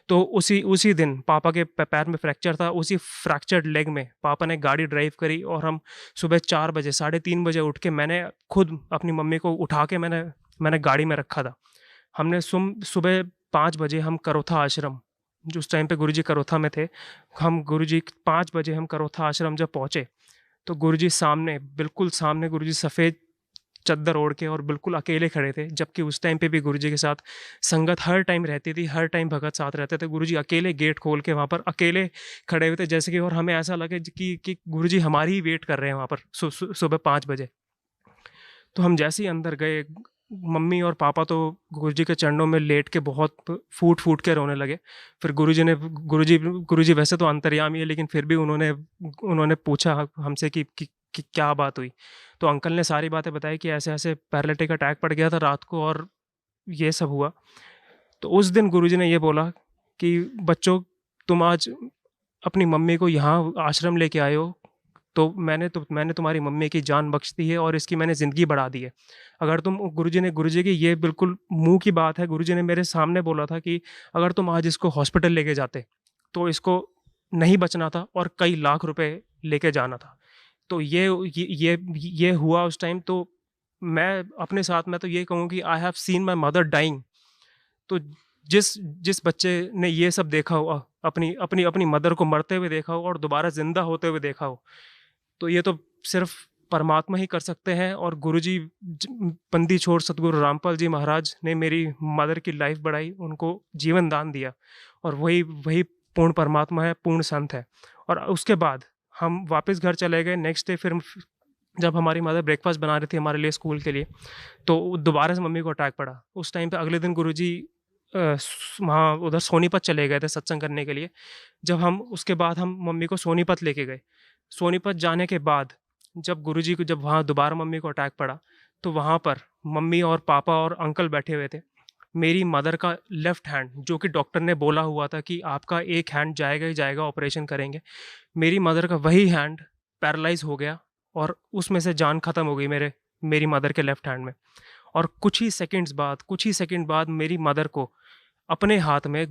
तो उसी दिन पापा के पैर में फ्रैक्चर था। उसी फ्रैक्चर्ड लेग में पापा ने गाड़ी ड्राइव करी और हम सुबह 4 बजे, 3:30 बजे उठ के मैंने खुद अपनी मम्मी को उठा के मैंने गाड़ी में रखा था। हमने सुबह 5 बजे हम करोथा आश्रम, जो उस टाइम पे गुरुजी करोथा में थे, हम गुरुजी 5 बजे हम करोथा आश्रम जब पहुँचे तो गुरुजी बिल्कुल सामने गुरुजी सफ़ेद चद्दर ओढ़ के और बिल्कुल अकेले खड़े थे। जबकि उस टाइम पे भी गुरुजी के साथ संगत हर टाइम रहती थी, हर टाइम भगत साथ रहते थे। गुरुजी अकेले गेट खोल के वहाँ पर अकेले खड़े हुए थे, जैसे कि, और हमें ऐसा लगे कि गुरुजी हमारी ही वेट कर रहे हैं वहाँ पर सुबह 5 बजे। तो हम जैसे ही अंदर गए, मम्मी और पापा तो गुरुजी के चरणों में लेट के बहुत फूट के रोने लगे। फिर गुरुजी वैसे तो अंतर्यामी है, लेकिन फिर भी उन्होंने पूछा हमसे कि क्या बात हुई। तो अंकल ने सारी बातें बताई कि ऐसे ऐसे पैरालिटिक अटैक पड़ गया था रात को और ये सब हुआ। तो उस दिन गुरुजी ने ये बोला कि बच्चों, तुम आज अपनी मम्मी को यहाँ आश्रम लेके आए हो तो मैंने तुम्हारी मम्मी की जान बख्श दी है और इसकी मैंने ज़िंदगी बढ़ा दी है। अगर तुम, गुरुजी की ये बिल्कुल मुंह की बात है, गुरुजी ने मेरे सामने बोला था कि अगर तुम आज इसको हॉस्पिटल लेके जाते तो इसको नहीं बचना था और कई लाख रुपए लेके जाना था। तो ये हुआ उस टाइम। तो मैं अपने साथ में तो ये कहूँ कि I have seen my mother dying. तो जिस बच्चे ने ये सब देखा हो, अपनी मदर को मरते हुए देखा हो और दोबारा जिंदा होते हुए देखा हो, तो ये तो सिर्फ परमात्मा ही कर सकते हैं। और गुरुजी, बंदी छोड़ सतगुरु रामपाल जी महाराज ने मेरी मदर की लाइफ बढ़ाई, उनको जीवन दान दिया, और वही पूर्ण परमात्मा है, पूर्ण संत है। और उसके बाद हम वापस घर चले गए। नेक्स्ट डे फिर जब हमारी मदर ब्रेकफास्ट बना रही थी हमारे लिए स्कूल के लिए, तो दोबारा से मम्मी को अटैक पड़ा। उस टाइम पे अगले दिन गुरुजी वहाँ उधर सोनीपत चले गए थे सत्संग करने के लिए। जब हम उसके बाद हम मम्मी को सोनीपत लेके गए। सोनीपत जाने के बाद जब गुरुजी को, जब वहाँ दोबारा मम्मी को अटैक पड़ा, तो वहाँ पर मम्मी और पापा और अंकल बैठे हुए थे। मेरी मदर का लेफ़्ट हैंड, जो कि डॉक्टर ने बोला हुआ था कि आपका एक हैंड जाएगा ही जाएगा, ऑपरेशन करेंगे, मेरी मदर का वही हैंड पैरालाइज हो गया और उसमें से जान ख़त्म हो गई मेरी मदर के लेफ़्ट हैंड में। और कुछ ही सेकंड बाद मेरी मदर को अपने हाथ में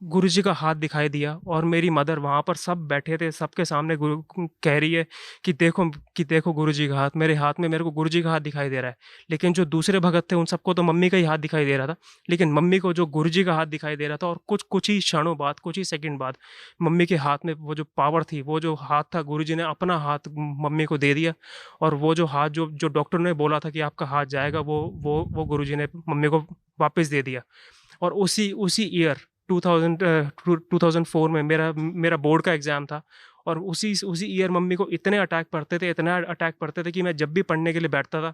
गुरुजी का हाथ दिखाई दिया और मेरी मदर, वहाँ पर सब बैठे थे, सबके सामने कह रही है कि देखो गुरुजी का हाथ, मेरे हाथ में मेरे को गुरुजी का हाथ दिखाई दे रहा है। लेकिन जो दूसरे भगत थे उन सबको तो मम्मी का ही हाथ दिखाई दे रहा था, लेकिन मम्मी को जो गुरुजी का हाथ दिखाई दे रहा था। और कुछ ही क्षणों बाद, कुछ ही सेकंड बाद मम्मी के हाथ में वो जो पावर थी, वो जो हाथ था, गुरुजी ने अपना हाथ मम्मी को दे दिया। और वो जो हाथ जो डॉक्टर ने बोला था कि आपका हाथ जाएगा, वो गुरुजी ने मम्मी को वापस दे दिया। और उसी ईयर 2004 में मेरा बोर्ड का एग्ज़ाम था और उसी ईयर मम्मी को इतने अटैक पड़ते थे कि मैं जब भी पढ़ने के लिए बैठता था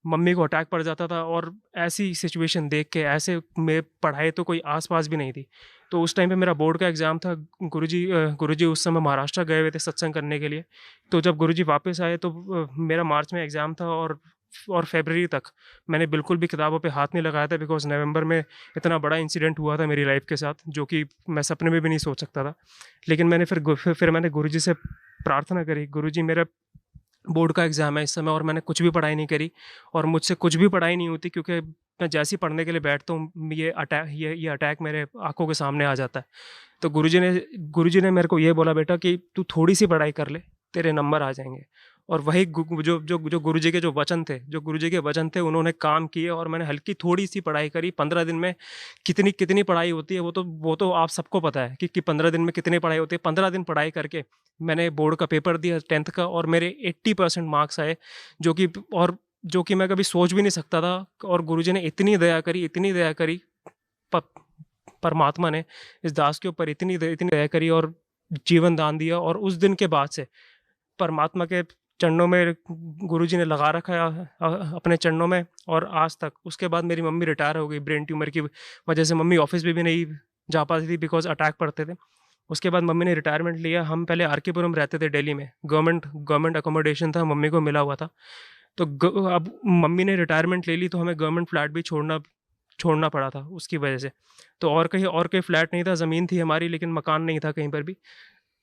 मम्मी को अटैक पड़ जाता था। और ऐसी सिचुएशन देख के ऐसे में पढ़ाई तो कोई आसपास भी नहीं थी। तो उस टाइम पे मेरा बोर्ड का एग्ज़ाम था। गुरुजी उस समय महाराष्ट्र गए हुए थे सत्संग करने के लिए। तो जब गुरुजी वापस आए तो मेरा मार्च में एग्ज़ाम था और फरवरी तक मैंने बिल्कुल भी किताबों पे हाथ नहीं लगाया था, बिकॉज नवंबर में इतना बड़ा इंसिडेंट हुआ था मेरी लाइफ के साथ जो कि मैं सपने में भी नहीं सोच सकता था। लेकिन मैंने फिर मैंने गुरुजी से प्रार्थना करी, गुरुजी मेरा बोर्ड का एग्ज़ाम है इस समय और मैंने कुछ भी पढ़ाई नहीं करी और मुझसे कुछ भी पढ़ाई नहीं होती, क्योंकि मैं जैसे ही पढ़ने के लिए बैठता हूँ ये अटैक मेरे आंखों के सामने आ जाता है। तो गुरुजी ने मेरे को ये बोला, बेटा कि तू थोड़ी सी पढ़ाई कर ले, तेरे नंबर आ जाएंगे। और वही जो गुरुजी के जो गुरुजी के वचन थे उन्होंने काम किए और मैंने हल्की थोड़ी सी पढ़ाई करी। 15 दिन में कितनी पढ़ाई होती है वो तो आप सबको पता है कि 15 दिन में कितनी पढ़ाई होती है। 15 दिन पढ़ाई करके मैंने बोर्ड का पेपर दिया 10th का और मेरे 80% मार्क्स आए, जो कि मैं कभी सोच भी नहीं सकता था। और गुरुजी ने इतनी दया करी, परमात्मा ने इस दास के ऊपर इतनी दया करी और जीवन दान दिया। और उस दिन के बाद से परमात्मा के चरणों में गुरुजी ने लगा रखा है अपने चरणों में, और आज तक। उसके बाद मेरी मम्मी रिटायर हो गई ब्रेन ट्यूमर की वजह से। मम्मी ऑफिस भी नहीं जा पाती थी बिकॉज अटैक पड़ते थे। उसके बाद मम्मी ने रिटायरमेंट लिया। हम पहले आर.के. पुरम रहते थे दिल्ली में, गवर्नमेंट अकोमोडेशन था, मम्मी को मिला हुआ था। तो अब मम्मी ने रिटायरमेंट ले ली तो हमें गवर्नमेंट फ्लैट भी छोड़ना पड़ा था उसकी वजह से। तो और कोई फ्लैट नहीं था, ज़मीन थी हमारी लेकिन मकान नहीं था कहीं पर भी।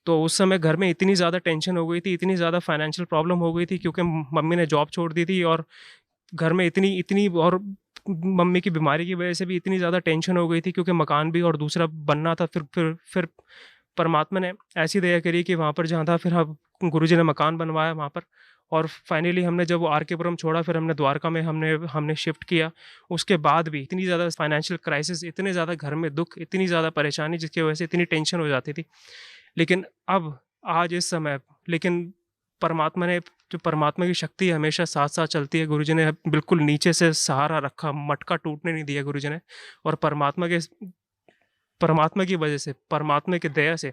तो उस समय घर में इतनी ज़्यादा टेंशन हो गई थी, इतनी ज़्यादा फाइनेंशियल प्रॉब्लम हो गई थी, क्योंकि मम्मी ने जॉब छोड़ दी थी और घर में इतनी और मम्मी की बीमारी की वजह से भी इतनी ज़्यादा टेंशन हो गई थी, क्योंकि मकान भी और दूसरा बनना था। फिर परमात्मा ने ऐसी दया करी कि वहाँ पर जहाँ था फिर गुरुजी ने मकान बनवाया वहाँ पर। और फाइनली हमने जब वो आर.के. पुरम छोड़ा फिर हमने द्वारका में हमने शिफ्ट किया। उसके बाद भी इतनी ज़्यादा फाइनेंशियल क्राइसिस, इतने ज़्यादा घर में दुख, इतनी ज़्यादा परेशानी जिसकी वजह से इतनी टेंशन हो जाती थी। लेकिन अब आज इस समय परमात्मा की शक्ति हमेशा साथ साथ चलती है। गुरुजी ने बिल्कुल नीचे से सहारा रखा, मटका टूटने नहीं दिया गुरुजी ने। और परमात्मा की वजह से, परमात्मा की दया से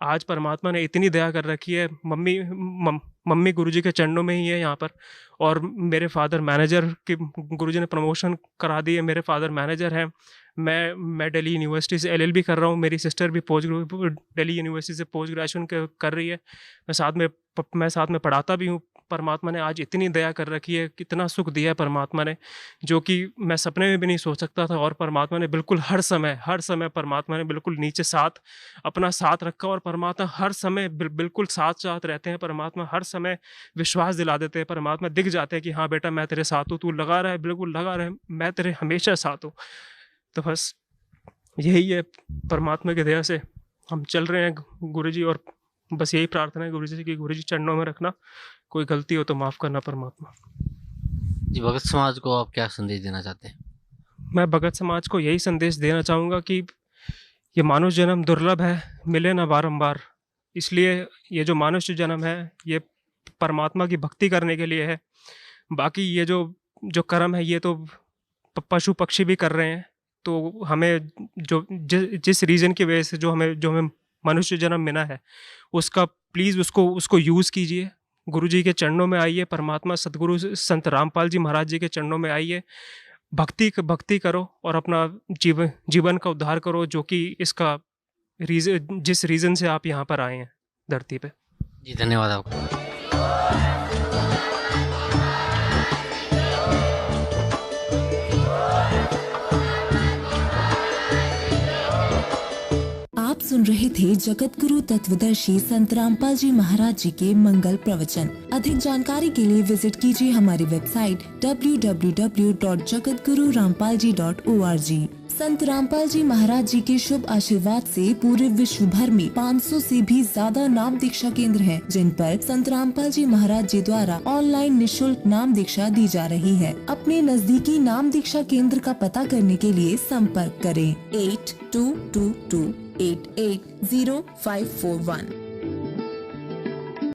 आज परमात्मा ने इतनी दया कर रखी है। मम्मी गुरुजी के चरणों में ही है यहाँ पर। और मेरे फादर मैनेजर की गुरुजी ने प्रमोशन करा दी है, मेरे फादर मैनेजर हैं। मैं दिल्ली यूनिवर्सिटी से LLB कर रहा हूँ, मेरी सिस्टर भी दिल्ली यूनिवर्सिटी से पोस्ट ग्रेजुएशन कर रही है। मैं साथ में पढ़ाता भी हूँ। परमात्मा ने आज इतनी दया कर रखी है, कितना सुख दिया है परमात्मा ने, जो कि मैं सपने में भी नहीं सोच सकता था। और परमात्मा ने बिल्कुल हर समय परमात्मा ने बिल्कुल नीचे अपना साथ रखा। और परमात्मा हर समय बिल्कुल साथ रहते हैं। परमात्मा हर समय विश्वास दिला देते हैं। परमात्मा दिख जाते हैं कि हाँ बेटा मैं तेरे साथ हूँ, तू लगा रहा है, बिल्कुल लगा रहा है, मैं तेरे हमेशा साथ हूँ। तो बस यही है, परमात्मा की दया से हम चल रहे हैं गुरुजी। और बस यही प्रार्थना है गुरुजी से कि गुरुजी चरणों में रखना, कोई गलती हो तो माफ़ करना परमात्मा। जी, भगत समाज को आप क्या संदेश देना चाहते हैं? मैं भगत समाज को यही संदेश देना चाहूँगा कि ये मानुष्य जन्म दुर्लभ है, मिले ना बारंबार। इसलिए ये जो मनुष्य जन्म है ये परमात्मा की भक्ति करने के लिए है। बाकी ये जो कर्म है ये तो पशु पक्षी भी कर रहे हैं। तो हमें जिस रीज़न की वजह से जो हमें मनुष्य जन्म मिला है उसका प्लीज़ उसको यूज़ कीजिए। गुरुजी के चरणों में आइए, परमात्मा सदगुरु संत रामपाल जी महाराज जी के चरणों में आइए, भक्ति करो और अपना जीवन का उद्धार करो, जो कि इसका जिस रीज़न से आप यहाँ पर आए हैं धरती पे। जी धन्यवाद आपको। आप सुन रहे थे जगत गुरु तत्वदर्शी संत रामपाल जी महाराज जी के मंगल प्रवचन। अधिक जानकारी के लिए विजिट कीजिए हमारी वेबसाइट www.jagatgururampalji.org। संत रामपाल जी महाराज जी के शुभ आशीर्वाद से पूरे विश्व भर में 500 से भी ज्यादा नाम दीक्षा केंद्र हैं, जिन पर संत रामपाल जी महाराज जी द्वारा ऑनलाइन निशुल्क नाम दीक्षा दी जा रही है। अपने नजदीकी नाम दीक्षा केंद्र का पता करने के लिए संपर्क करें 8222880541।